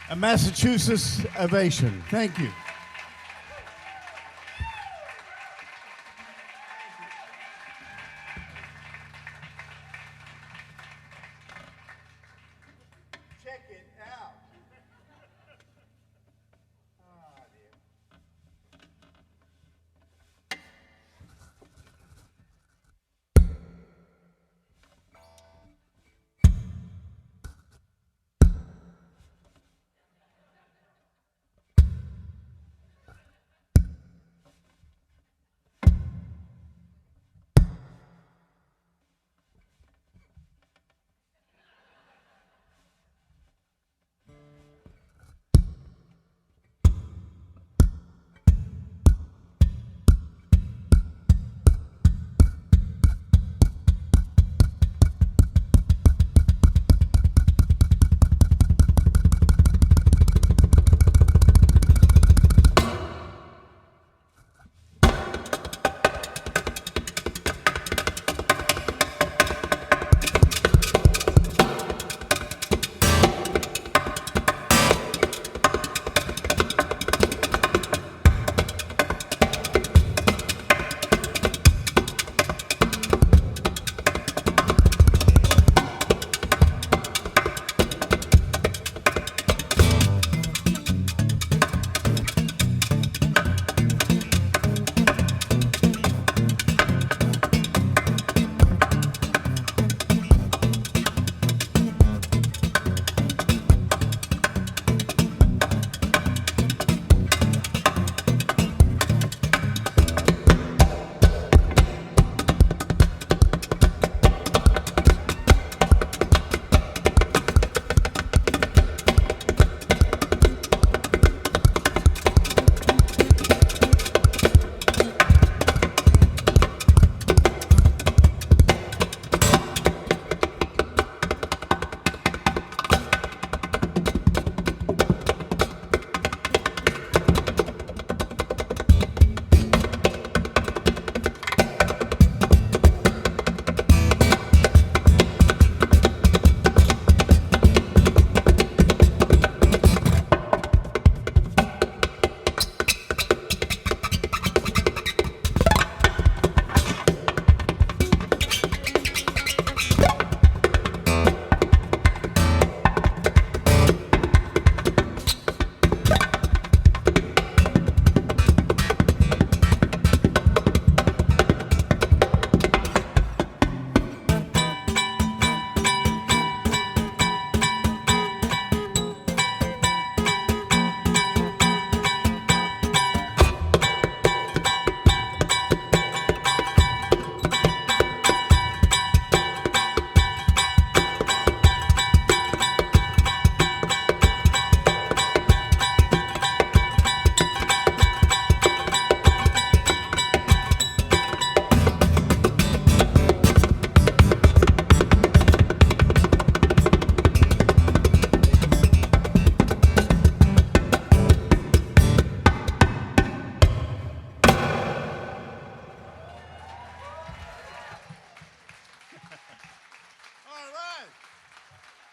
A Massachusetts ovation. Thank you. Check it out. Oh, dear.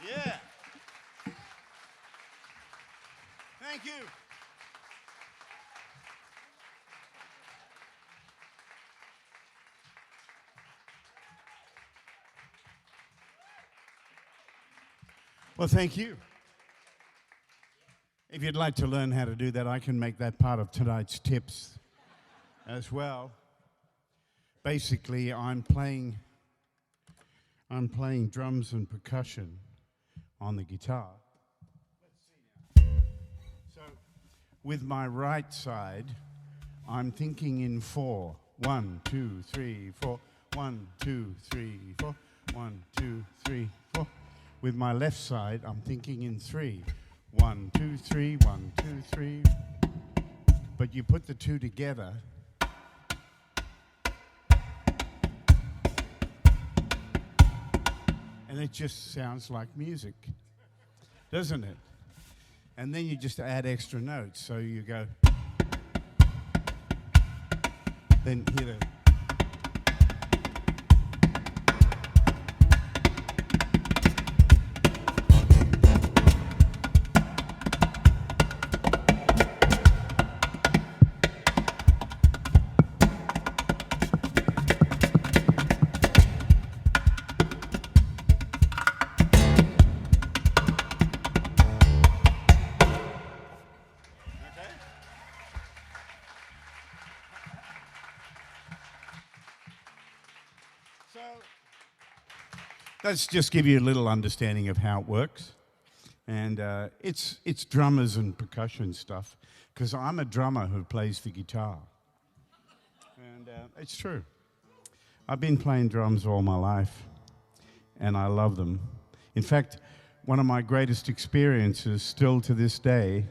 Yeah. Thank you. Well, thank you. If you'd like to learn how to do that, I can make that part of tonight's tips as well. Basically, I'm playing drums and percussion on the guitar. Let's see now. So, with my right side, I'm thinking in 4. 1, 2, 3, 4. 1, 2, 3, 4. 1, 2, 3, 4. With my left side, I'm thinking in 3. 1, 2, 3, 1, 2, 3. But you put the two together, and it just sounds like music, doesn't it? And then you just add extra notes, so you go, then hit a. Let's just give you a little understanding of how it works. And it's drummers and percussion stuff, because I'm a drummer who plays the guitar. And it's true. I've been playing drums all my life, and I love them. In fact, one of my greatest experiences still to this day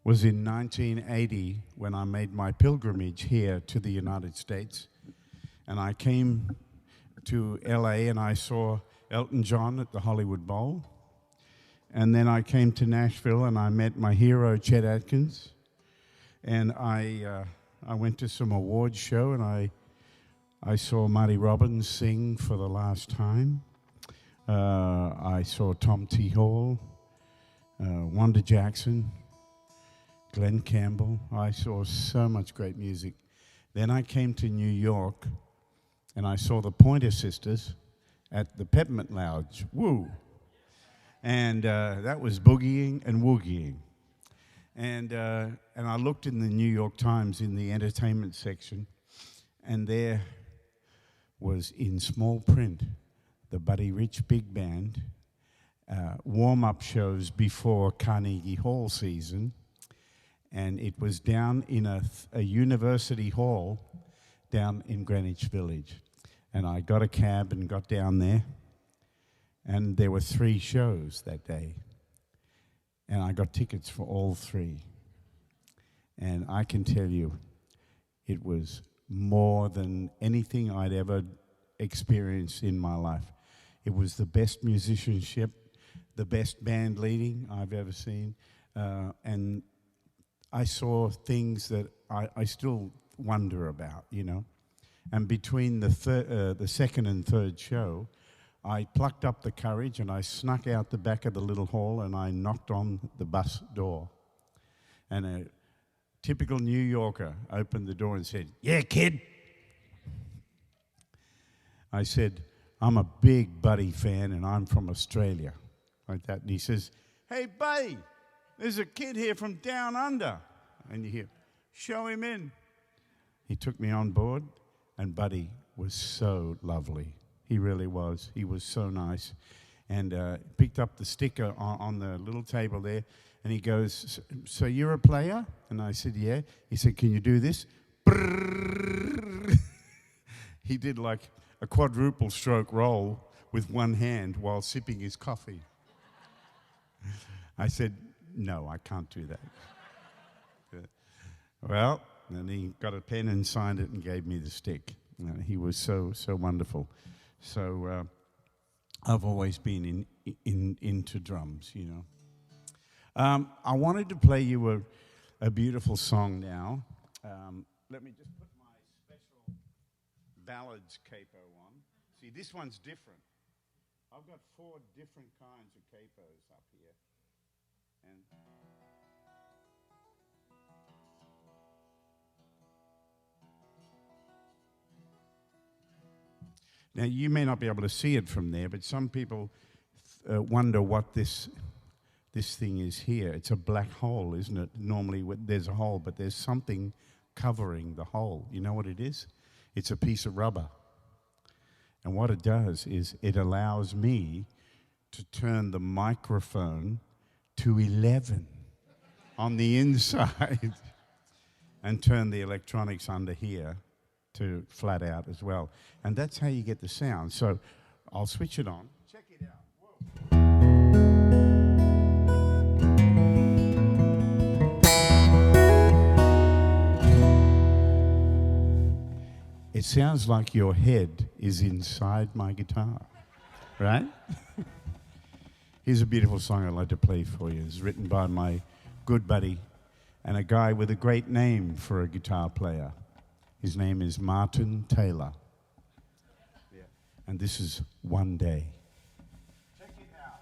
was in 1980 when I made my pilgrimage here to the United States. And I came to LA and I saw Elton John at the Hollywood Bowl. And then I came to Nashville and I met my hero, Chet Atkins. And I went to some awards show and I saw Marty Robbins sing for the last time. I saw Tom T. Hall, Wanda Jackson, Glenn Campbell. I saw so much great music. Then I came to New York and I saw the Pointer Sisters at the Peppermint Lounge. Woo! And that was boogieing and woogieing. And I looked in the New York Times in the entertainment section, and there was in small print the Buddy Rich Big Band warm-up shows before Carnegie Hall season, and it was down in a university hall down in Greenwich Village. And I got a cab and got down there, and there were 3 shows that day. And I got tickets for all 3. And I can tell you, it was more than anything I'd ever experienced in my life. It was the best musicianship, the best band leading I've ever seen. And I saw things that I still wonder about, you know. And between the second and third show, I plucked up the courage and I snuck out the back of the little hall and I knocked on the bus door. And a typical New Yorker opened the door and said, "Yeah, kid." I said, "I'm a big Buddy fan and I'm from Australia." Like that. And he says, "Hey, Buddy, there's a kid here from down under." And you hear, "Show him in." He took me on board, and Buddy was so lovely. He really was. He was so nice. And picked up the sticker on the little table there, and he goes, "So you're a player?" And I said, "Yeah." He said, "Can you do this?" He did like a quadruple stroke roll with one hand while sipping his coffee. I said, "No, I can't do that." Well, and he got a pen and signed it and gave me the stick. He was so wonderful. So I've always been into drums, you know. I wanted to play you a beautiful song now. Let me just put my special ballads capo on. See, this one's different. I've got 4 different kinds of capos up here. And now, you may not be able to see it from there, but some people wonder what this thing is here. It's a black hole, isn't it? Normally there's a hole, but there's something covering the hole. You know what it is? It's a piece of rubber. And what it does is it allows me to turn the microphone to 11 on the inside and turn the electronics under here to flat out as well. And that's how you get the sound. So I'll switch it on. Check it out. Whoa. It sounds like your head is inside my guitar, right? Here's a beautiful song I'd like to play for you. It's written by my good buddy and a guy with a great name for a guitar player. His name is Martin Taylor. Yeah. And this is One Day. Check it out.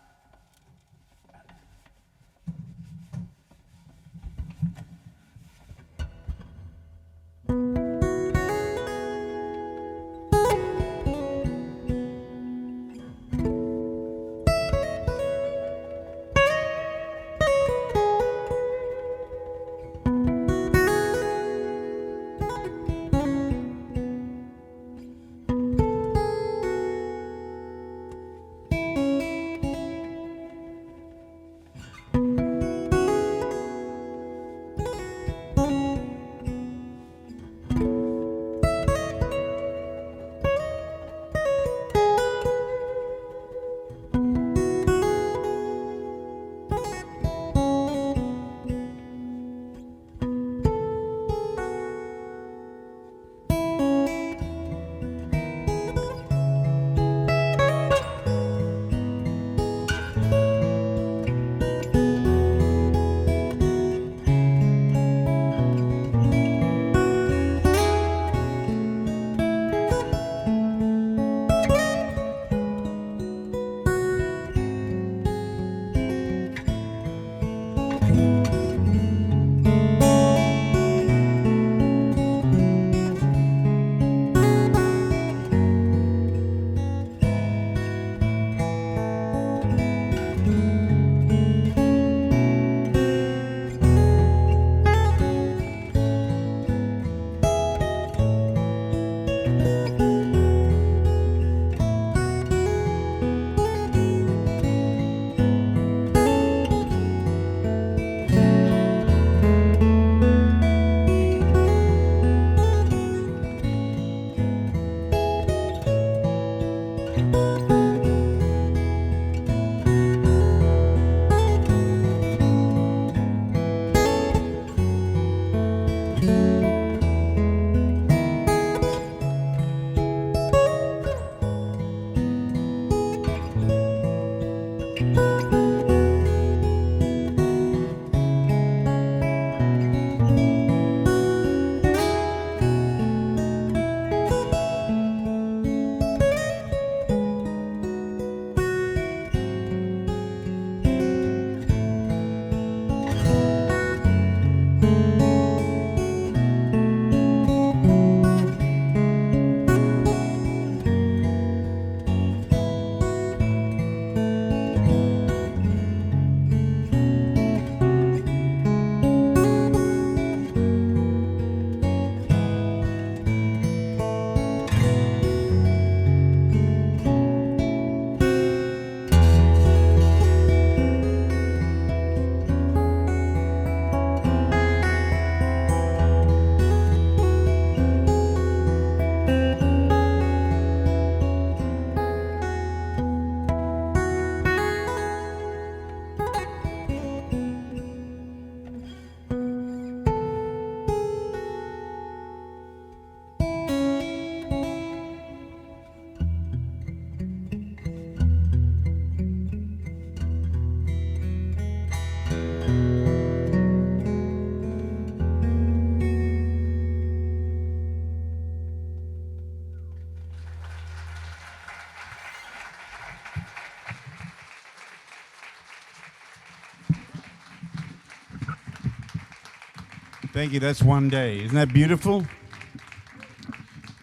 Thank you. That's one day. Isn't that beautiful?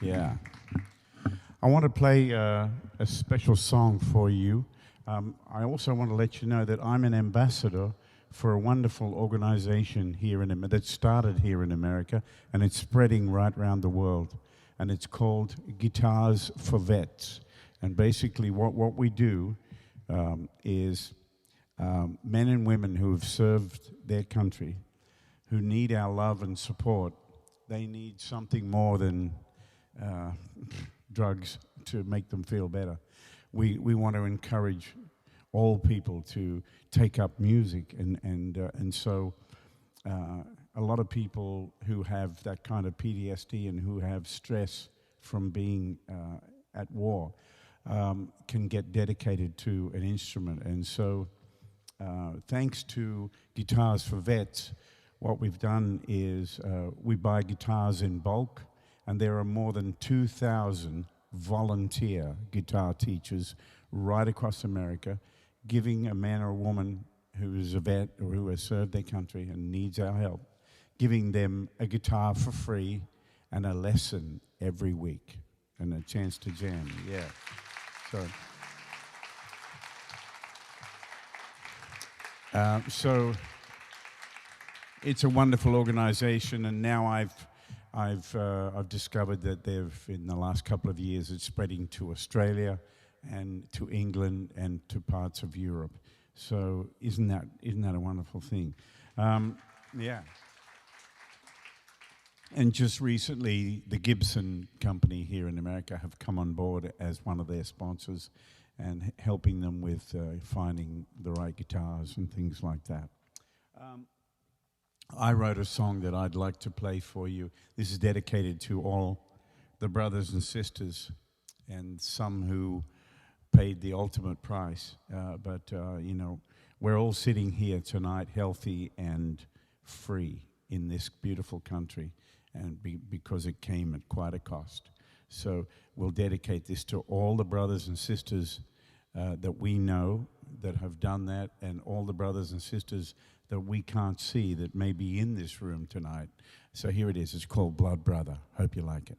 Yeah. I want to play a special song for you. I also want to let you know that I'm an ambassador for a wonderful organization here that started here in America, and it's spreading right around the world. And it's called Guitars for Vets. And basically what we do is men and women who have served their country, who need our love and support, they need something more than drugs to make them feel better. We want to encourage all people to take up music, and so a lot of people who have that kind of PTSD and who have stress from being at war can get dedicated to an instrument. And so thanks to Guitars for Vets, what we've done is we buy guitars in bulk, and there are more than 2,000 volunteer guitar teachers right across America, giving a man or a woman who is a vet or who has served their country and needs our help, giving them a guitar for free and a lesson every week and a chance to jam. Yeah. So it's a wonderful organization, and now I've discovered that in the last couple of years, it's spreading to Australia and to England and to parts of Europe. So isn't that a wonderful thing? Yeah. And just recently, the Gibson company here in America have come on board as one of their sponsors and helping them with finding the right guitars and things like that. I wrote a song that I'd like to play for you. This is dedicated to all the brothers and sisters and some who paid the ultimate price. But we're all sitting here tonight healthy and free in this beautiful country, and because it came at quite a cost. So we'll dedicate this to all the brothers and sisters that we know that have done that, and all the brothers and sisters that we can't see that may be in this room tonight. So here it is. It's called Blood Brother. Hope you like it.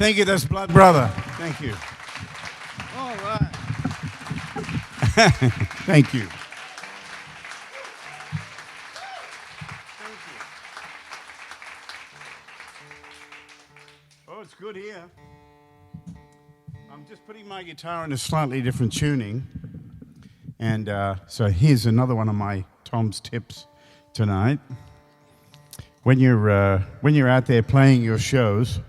Thank you, that's Blood Brother. Thank you. All right. Thank you. Oh, it's good here. I'm just putting my guitar in a slightly different tuning. And so here's another one of my Tom's tips tonight. When you're out there playing your shows,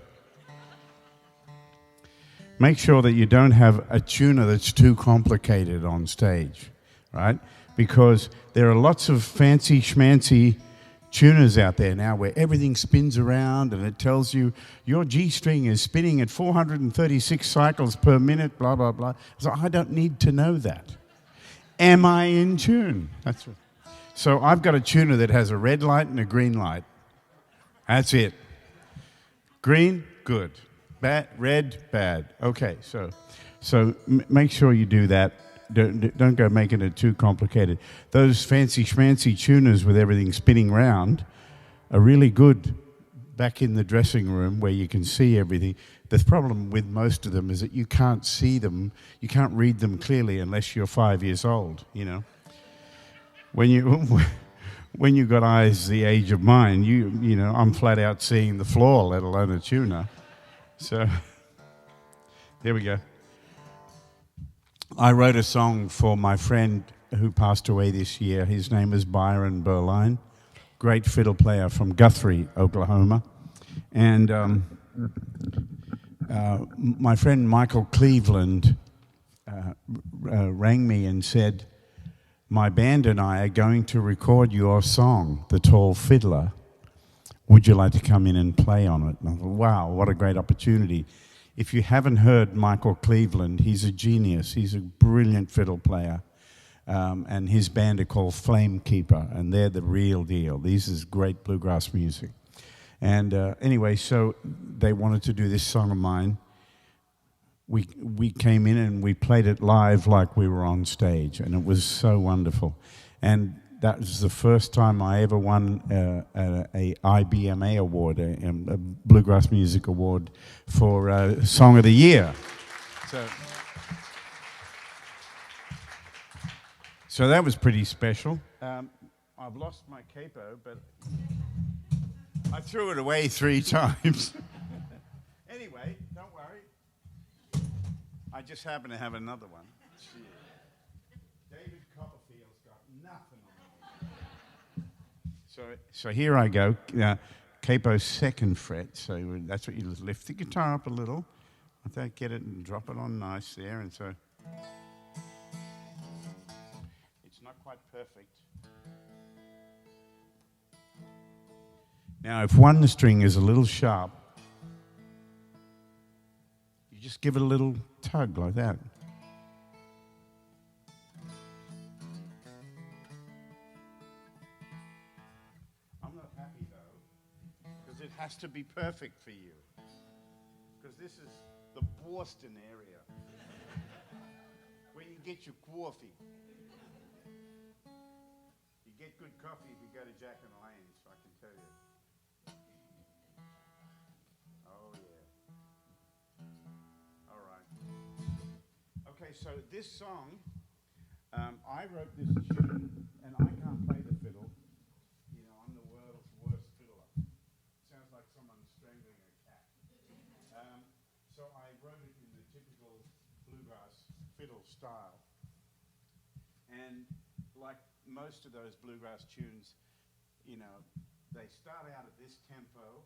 make sure that you don't have a tuner that's too complicated on stage, right? Because there are lots of fancy schmancy tuners out there now where everything spins around and it tells you your G string is spinning at 436 cycles per minute, blah, blah, blah. So I don't need to know that. Am I in tune? That's right. So I've got a tuner that has a red light and a green light. That's it. Green, good. Bad, red, bad. Okay, so make sure you do that. Don't go making it too complicated. Those fancy schmancy tuners with everything spinning round are really good back in the dressing room where you can see everything. The problem with most of them is that you can't see them, you can't read them clearly unless you're 5 years old, you know. When you've got eyes the age of mine, you know, I'm flat out seeing the floor, let alone a tuner. So, there we go. I wrote a song for my friend who passed away this year. His name is Byron Berline, great fiddle player from Guthrie, Oklahoma. And my friend Michael Cleveland rang me and said, my band and I are going to record your song, The Tall Fiddler. Would you like to come in and play on it? And I thought, wow, what a great opportunity. If you haven't heard Michael Cleveland, he's a genius. He's a brilliant fiddle player. And his band are called Flame Keeper, and they're the real deal. This is great bluegrass music. And anyway, so they wanted to do this song of mine. We came in and we played it live like we were on stage, and it was so wonderful. And that was the first time I ever won a IBMA award, a Bluegrass Music Award for Song of the Year. So that was pretty special. I've lost my capo, but I threw it away 3 times. Anyway, don't worry. I just happen to have another one. David Copperfield's got nothing on it. So here I go. Capo 2nd fret. So that's what you lift the guitar up a little. Get it and drop it on nice there. And so it's not quite perfect. Now, if one string is a little sharp, you just give it a little tug like that. I'm not happy though, because it has to be perfect for you. Because this is the Boston area, where you get your coffee. You get good coffee if you go to Jack and Lane's, I can tell you. Oh yeah. All right. Okay, so this song, I wrote this tune, and I can't play the fiddle. You know, I'm the world's worst fiddler. Sounds like someone strangling a cat. So I wrote it in the typical bluegrass fiddle style. And like most of those bluegrass tunes, you know, they start out at this tempo,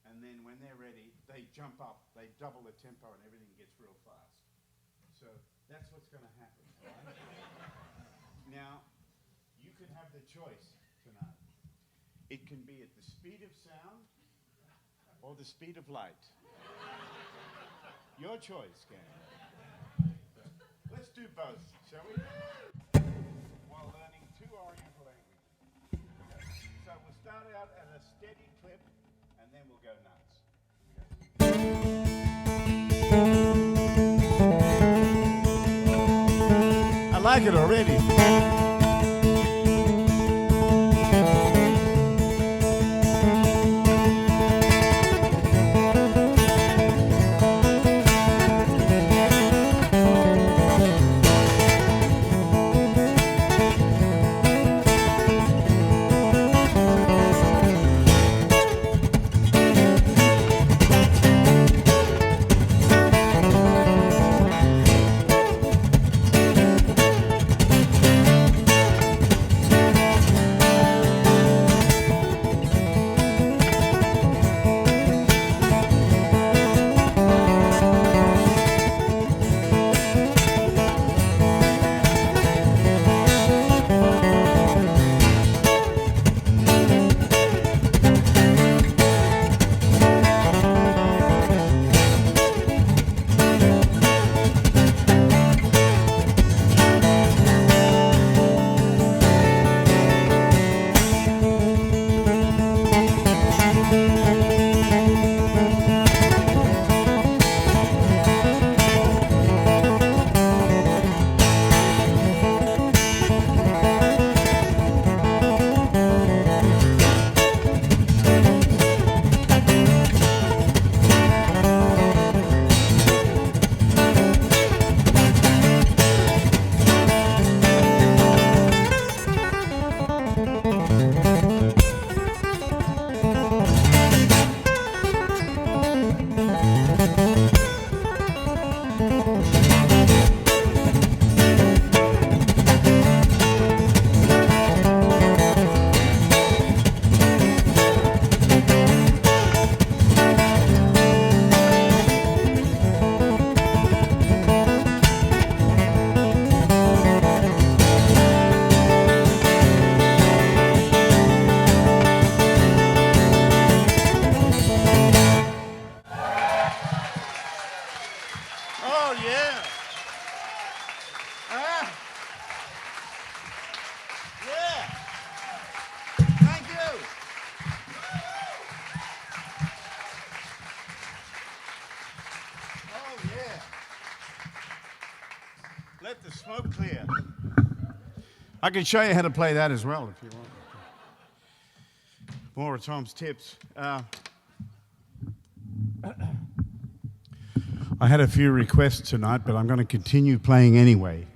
and then when they're ready, they jump up, they double the tempo, and everything gets real fast. So that's what's going to happen. Right? Now, you can have the choice tonight. It can be at the speed of sound or the speed of light. Your choice, Gang. So, let's do both, shall we? While learning 2 Oriental languages. Okay. So we'll start out at a steady clip, and then we'll go nuts. I like it already. Let the smoke clear. I can show you how to play that as well if you want. More of Tom's tips. I had a few requests tonight, but I'm going to continue playing anyway.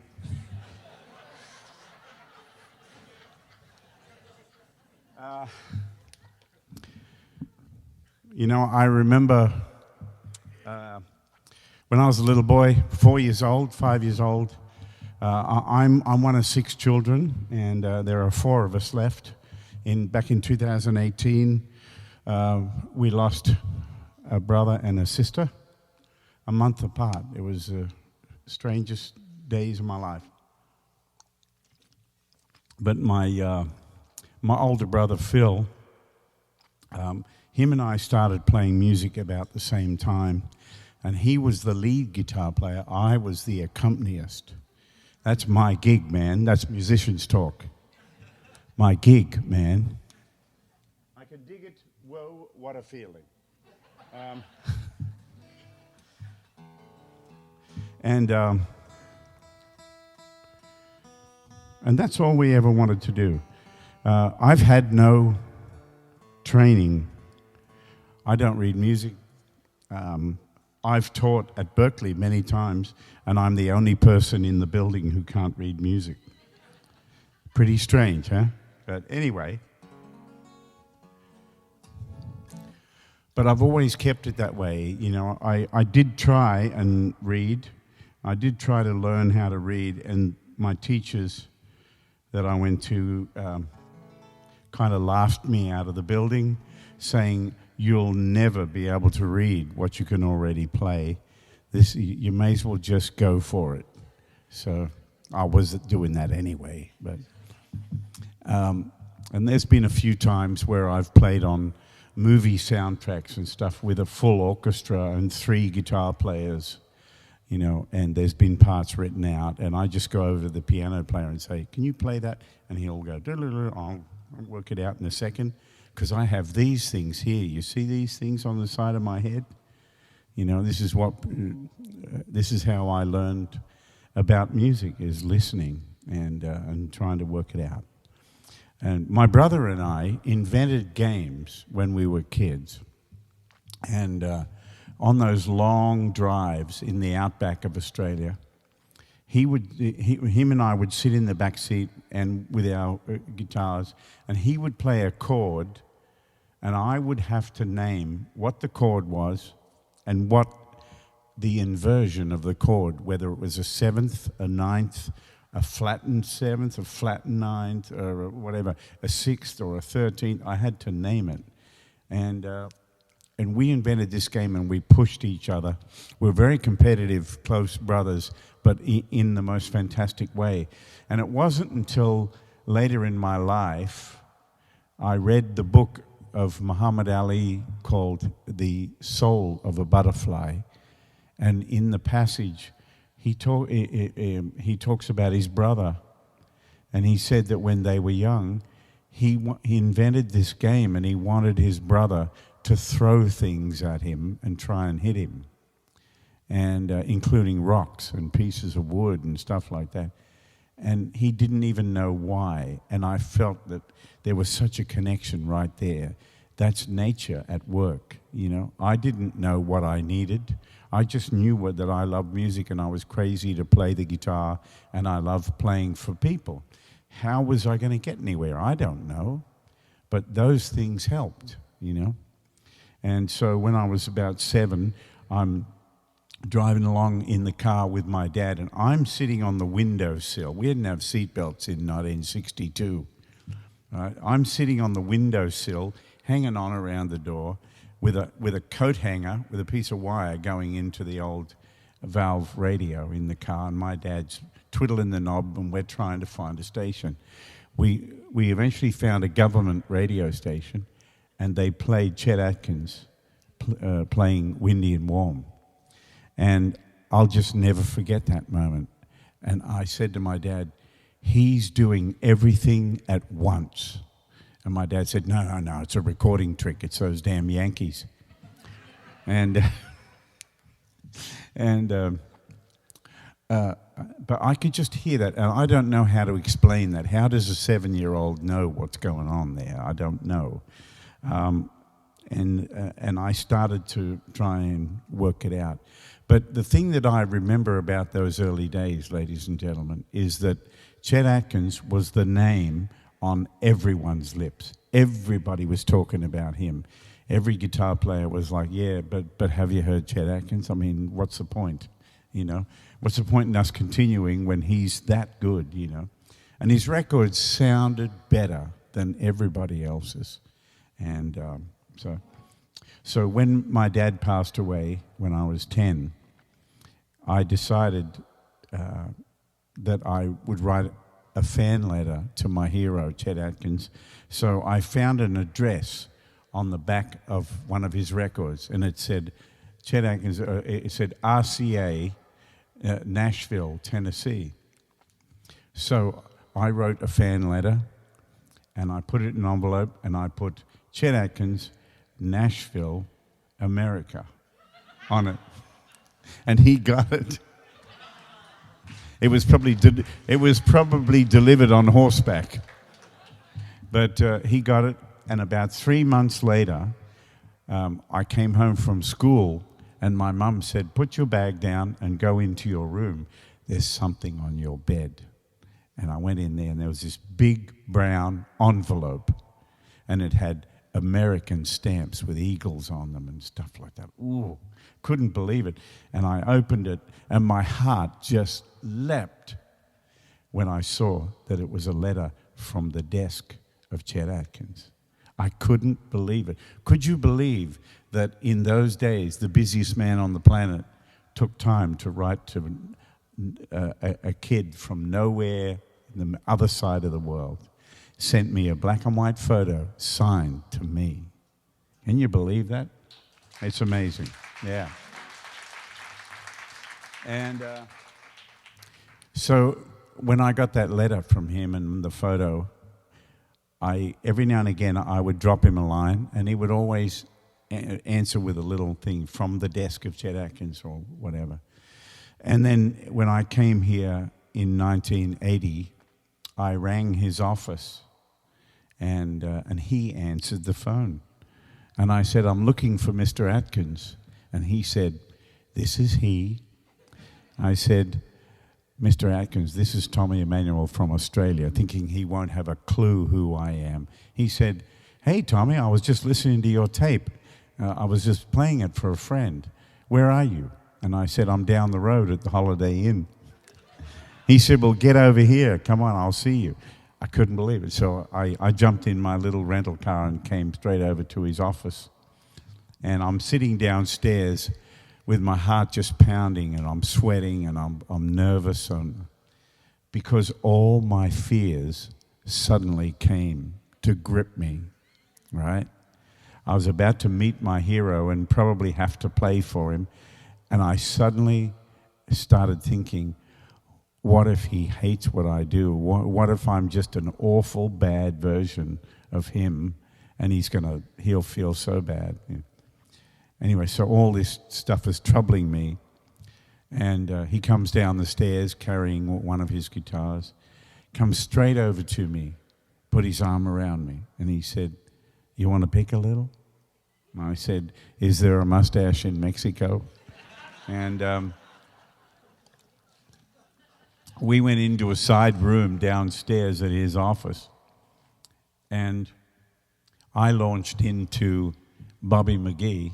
You know, I remember when I was a little boy, 4 years old, 5 years old. I'm one of 6 children, and there are 4 of us left. Back in 2018, we lost a brother and a sister a month apart. It was the strangest days of my life. But my older brother, Phil, him and I started playing music about the same time. And he was the lead guitar player. I was the accompanist. That's my gig, man. That's musicians talk. My gig, man. I can dig it. Whoa, what a feeling. And that's all we ever wanted to do. I've had no training. I don't read music. I've taught at Berkeley many times, and I'm the only person in the building who can't read music. Pretty strange, huh? But anyway. But I've always kept it that way. You know, I did try and read. I did try to learn how to read, and my teachers that I went to kind of laughed me out of the building, saying, "You'll never be able to read what you can already play. You may as well just go for it." So I was doing that anyway. But and there's been a few times where I've played on movie soundtracks and stuff with a full orchestra and 3 guitar players, you know, and there's been parts written out, and I just go over to the piano player and say, "Can you play that?" And he'll go, "I'll work it out in a second. Because I have these things here. You see these things on the side of my head? You know, this is how I learned about music, is listening and trying to work it out. And my brother and I invented games when we were kids. And on those long drives in the outback of Australia, him and I would sit in the back seat and with our guitars, and he would play a chord, and I would have to name what the chord was and what the inversion of the chord, whether it was a 7th, a 9th, a flattened 7th, a flattened 9th, or whatever, a 6th or a 13th. I had to name it. And we invented this game, and we pushed each other. We're very competitive, close brothers, but in the most fantastic way. And it wasn't until later in my life I read the book of Muhammad Ali called The Soul of a Butterfly. And in the passage, he talks about his brother. And he said that when they were young, he invented this game, and he wanted his brother to throw things at him and try and hit him, and including rocks and pieces of wood and stuff like that. And he didn't even know why. And I felt that there was such a connection right there. That's nature at work, you know. I didn't know what I needed. I just knew that I loved music, and I was crazy to play the guitar, and I loved playing for people. How was I going to get anywhere? I don't know. But those things helped, you know. And so when I was about 7, I'm driving along in the car with my dad, and I'm sitting on the windowsill. We didn't have seatbelts in 1962. I'm sitting on the windowsill, hanging on around the door, with a coat hanger with a piece of wire going into the old valve radio in the car, and my dad's twiddling the knob, and we're trying to find a station. We eventually found a government radio station, and they played Chet Atkins playing Windy and Warm. And I'll just never forget that moment. And I said to my dad, "He's doing everything at once." And my dad said, no, it's a recording trick. It's those damn Yankees. but I could just hear that, and I don't know how to explain that. How does a 7-year-old know what's going on there? I don't know. And I started to try and work it out. But the thing that I remember about those early days, ladies and gentlemen, is that Chet Atkins was the name on everyone's lips. Everybody was talking about him. Every guitar player was like, yeah, but have you heard Chet Atkins? I mean, what's the point? You know, what's the point in us continuing when he's that good, you know? And his records sounded better than everybody else's. And so when my dad passed away when I was 10, I decided that I would write a fan letter to my hero, Chet Atkins. So I found an address on the back of one of his records, and it said, Chet Atkins, it said RCA, Nashville, Tennessee. So I wrote a fan letter, and I put it in an envelope, and I put Chet Atkins, Nashville, America on it. And he got it. It was probably delivered on horseback. But he got it, and about 3 months later, I came home from school, and my mum said, put your bag down and go into your room. There's something on your bed. And I went in there, and there was this big brown envelope, and it had American stamps with eagles on them and stuff like that. Ooh, couldn't believe it. And I opened it, and my heart just leapt when I saw that it was a letter from the desk of Chet Atkins. I couldn't believe it. Could you believe that in those days, the busiest man on the planet took time to write to a kid from nowhere, the other side of the world, sent me a black and white photo signed to me. Can you believe that? It's amazing. Yeah. And so when I got that letter from him and the photo, every now and again I would drop him a line, and he would always answer with a little thing from the desk of Chet Atkins or whatever. And then when I came here in 1980, I rang his office, and he answered the phone. And I said, I'm looking for Mr. Atkins. And he said, this is he. I said, Mr. Atkins, this is Tommy Emmanuel from Australia, thinking he won't have a clue who I am. He said, hey, Tommy, I was just listening to your tape. I was just playing it for a friend. Where are you? And I said, I'm down the road at the Holiday Inn. He said, well, get over here. Come on, I'll see you. I couldn't believe it. So I jumped in my little rental car and came straight over to his office. And I'm sitting downstairs with my heart just pounding, and I'm sweating, and I'm nervous, because all my fears suddenly came to grip me, right? I was about to meet my hero and probably have to play for him, and I suddenly started thinking, what if he hates what I do? What if I'm just an awful bad version of him, and he'll feel so bad? Yeah. Anyway, so all this stuff is troubling me, and he comes down the stairs carrying one of his guitars, comes straight over to me, put his arm around me, and he said, you want to pick a little? And I said, is there a mustache in Mexico? And we went into a side room downstairs at his office, and I launched into Bobby McGee,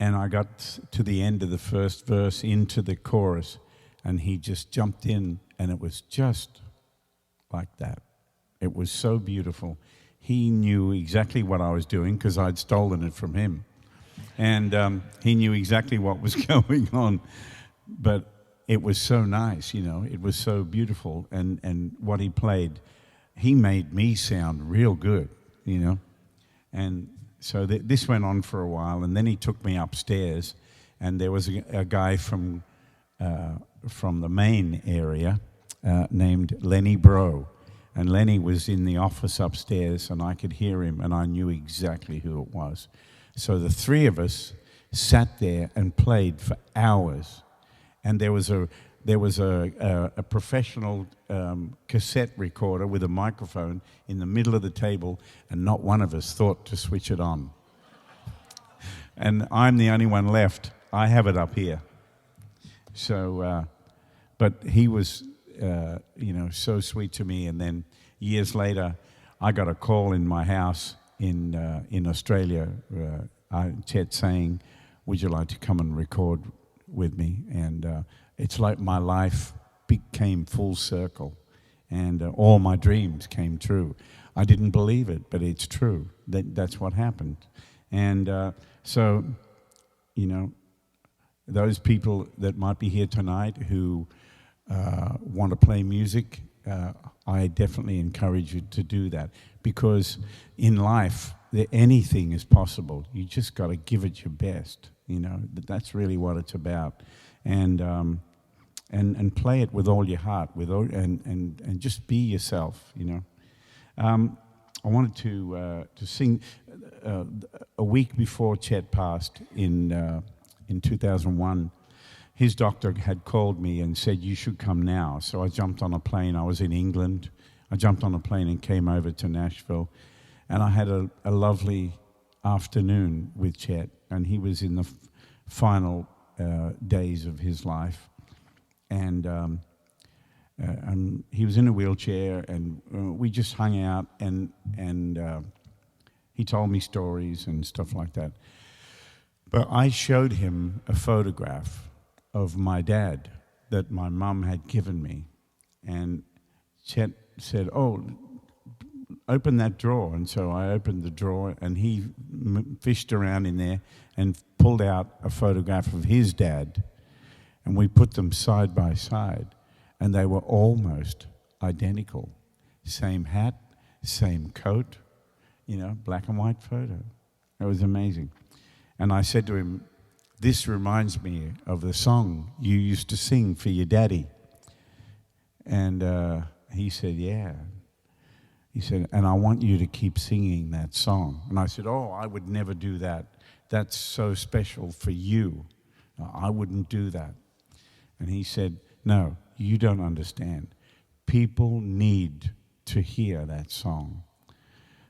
and I got to the end of the first verse into the chorus, and he just jumped in, and it was just like that. It was so beautiful. He knew exactly what I was doing because I'd stolen it from him, and he knew exactly what was going on, but it was so nice, you know. It was so beautiful, and what he played, he made me sound real good, you know. And so this went on for a while, and then he took me upstairs, and there was a guy from the Maine area named Lenny Bro, and Lenny was in the office upstairs, and I could hear him, and I knew exactly who it was. So the three of us sat there and played for hours. And there was a there was a professional cassette recorder with a microphone in the middle of the table, and not one of us thought to switch it on. And I'm the only one left. I have it up here. So, but he was, so sweet to me. And then years later, I got a call in my house in Australia, Chet saying, "Would you like to come and record with me?" And it's like my life became full circle, and all my dreams came true. I didn't believe it, but it's true. That's what happened. And so, those people that might be here tonight who want to play music, I definitely encourage you to do that, because in life, anything is possible. You just got to give it your best. That's really what it's about, and play it with all your heart, and just be yourself. I wanted to sing a week before Chet passed in 2001. His doctor had called me and said, "You should come now." So I jumped on a plane. I was in England. I jumped on a plane and came over to Nashville. And I had a lovely afternoon with Chet. And he was in the final days of his life. And he was in a wheelchair. And we just hung out. And he told me stories and stuff like that. But I showed him a photograph of my dad that my mum had given me. And Chet said, "Oh, open that drawer." And so I opened the drawer, and he fished around in there and pulled out a photograph of his dad. And we put them side by side, and they were almost identical. Same hat, same coat, black and white photo. It was amazing. And I said to him, "This reminds me of the song you used to sing for your daddy." And he said, "Yeah." He said, "And I want you to keep singing that song." And I said, "Oh, I would never do that. That's so special for you. I wouldn't do that." And he said, "No, you don't understand. People need to hear that song."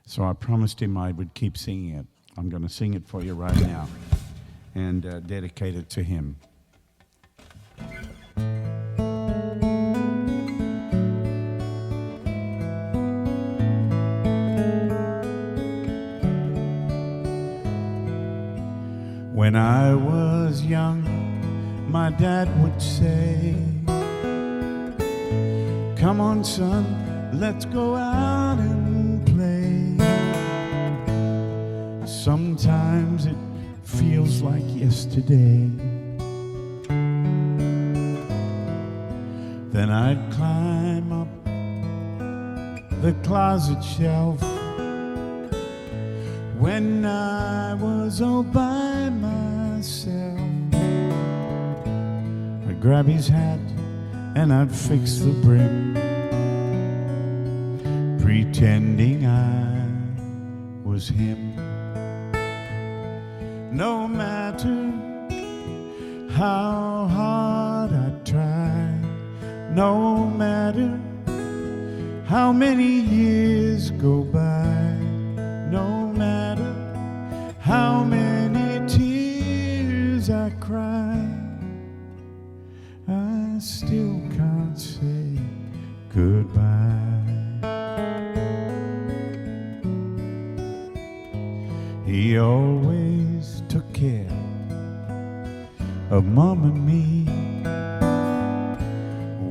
So I promised him I would keep singing it. I'm going to sing it for you right now and dedicate it to him. When I was young, my dad would say, "Come on, son, let's go out and play." Sometimes it feels like yesterday. Then I'd climb up the closet shelf when I was all by myself. I'd grab his hat and I'd fix the brim, pretending I was him. No matter how hard I try, no matter how many years go by, no matter how many tears I cry, I still can't say goodbye. He always took care of Mom and me.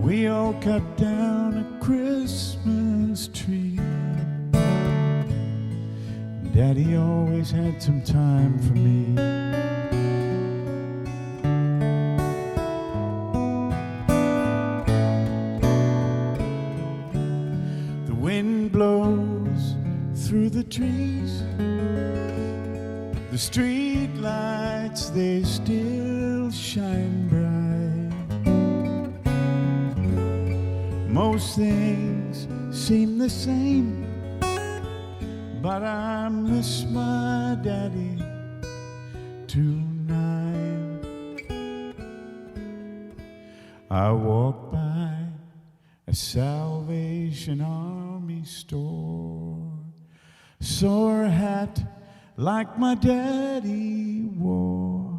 We all cut down a Christmas tree. Daddy always had some time for me. The wind blows through the trees. The street lights, they still shine bright. Most things seem the same, but I miss my daddy tonight. I walked by a Salvation Army store, saw a hat like my daddy wore.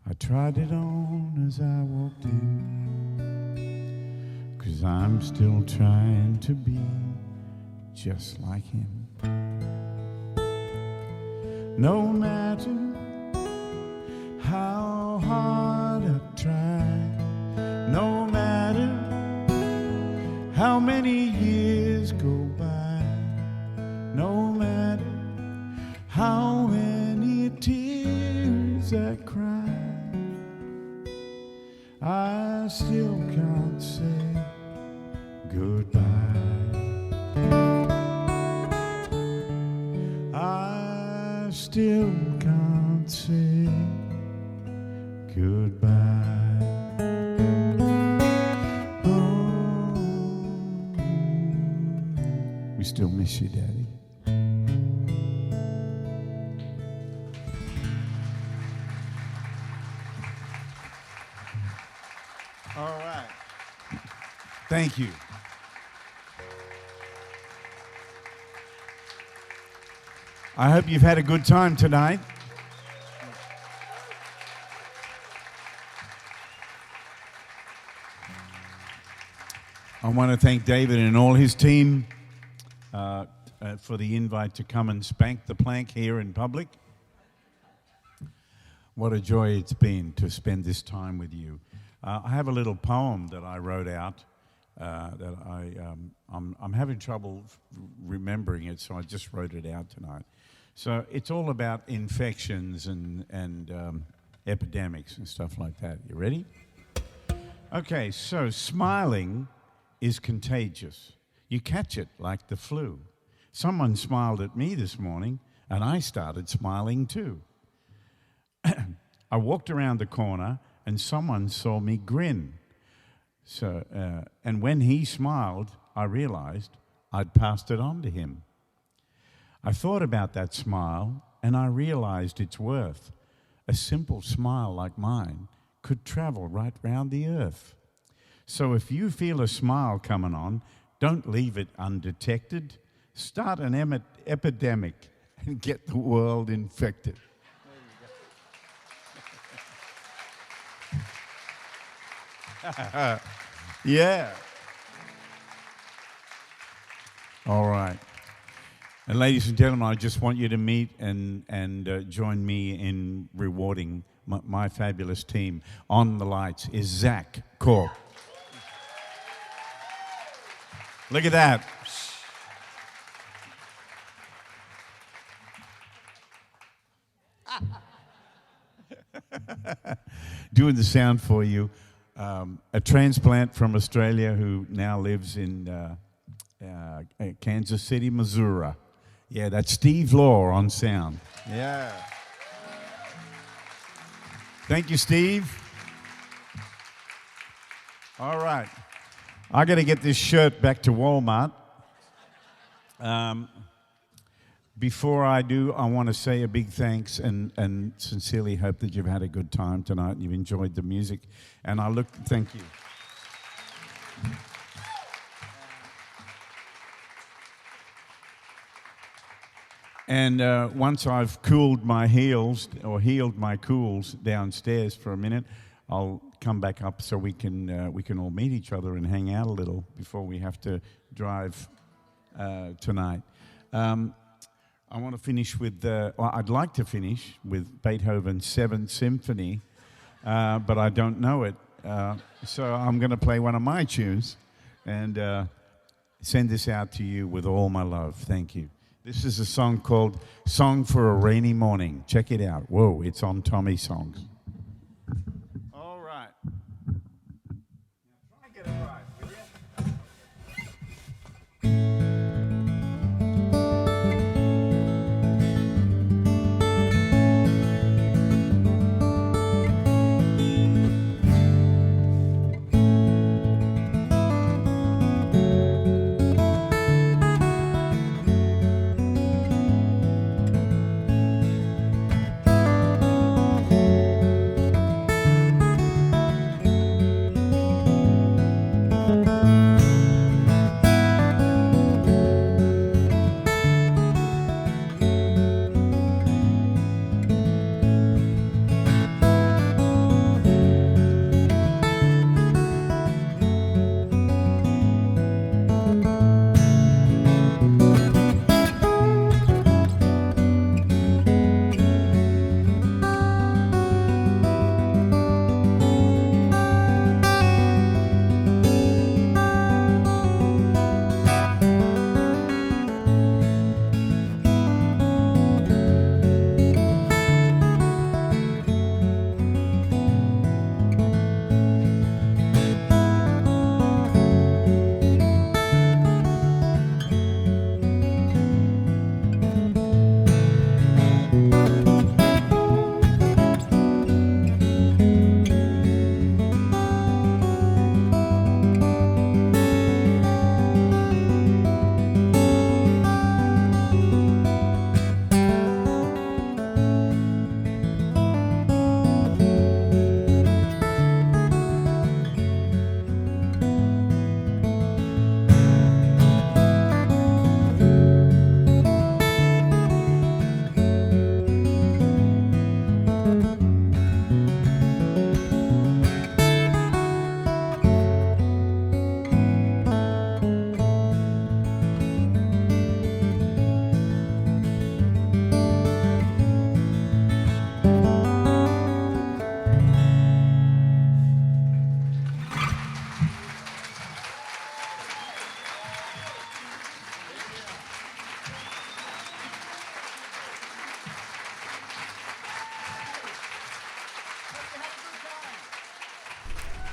I tried it on as I walked in, 'cause I'm still trying to be just like him. No matter how hard I try, no matter how many years go by, no matter how many tears I cry, I still can't say goodbye. I still can't say goodbye. Oh, we still miss you, Daddy. All right. Thank you. I hope you've had a good time tonight. I want to thank David and all his team for the invite to come and spank the plank here in public. What a joy it's been to spend this time with you. I have a little poem that I wrote out that I'm having trouble remembering it, so I just wrote it out tonight. So it's all about infections and epidemics and stuff like that. You ready? Okay, so smiling is contagious. You catch it like the flu. Someone smiled at me this morning, and I started smiling too. I walked around the corner, and someone saw me grin. So, and when he smiled, I realized I'd passed it on to him. I thought about that smile, and I realized its worth. A simple smile like mine could travel right round the earth. So if you feel a smile coming on, don't leave it undetected. Start an epidemic and get the world infected. Yeah. All right. And ladies and gentlemen, I just want you to meet and join me in rewarding my fabulous team. On the lights is Zach Corp. Look at that. Doing the sound for you. A transplant from Australia who now lives in Kansas City, Missouri. Yeah, that's Steve Law on sound. Yeah. Thank you, Steve. All right. I got to get this shirt back to Walmart. Before I do, I want to say a big thanks and sincerely hope that you've had a good time tonight and you've enjoyed the music. And thank you. And once I've cooled my heels or healed my cools downstairs for a minute, I'll come back up so we can all meet each other and hang out a little before we have to drive tonight. I want to finish with, I'd like to finish with Beethoven's Seventh Symphony, but I don't know it. So I'm going to play one of my tunes and send this out to you with all my love. Thank you. This is a song called Song for a Rainy Morning. Check it out. Whoa, it's on Tommy Songs. All right. Now try and get it right, will you?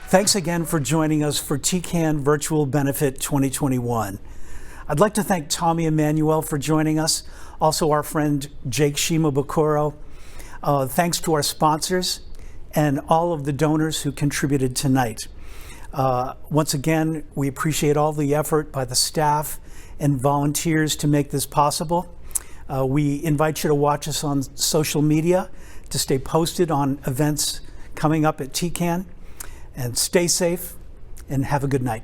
Thanks again for joining us for TCAN Virtual Benefit 2021. I'd like to thank Tommy Emmanuel for joining us, also our friend Jake Shimabukuro. Thanks to our sponsors and all of the donors who contributed tonight. Once again, we appreciate all the effort by the staff and volunteers to make this possible. We invite you to watch us on social media to stay posted on events coming up at TCAN. And stay safe and have a good night.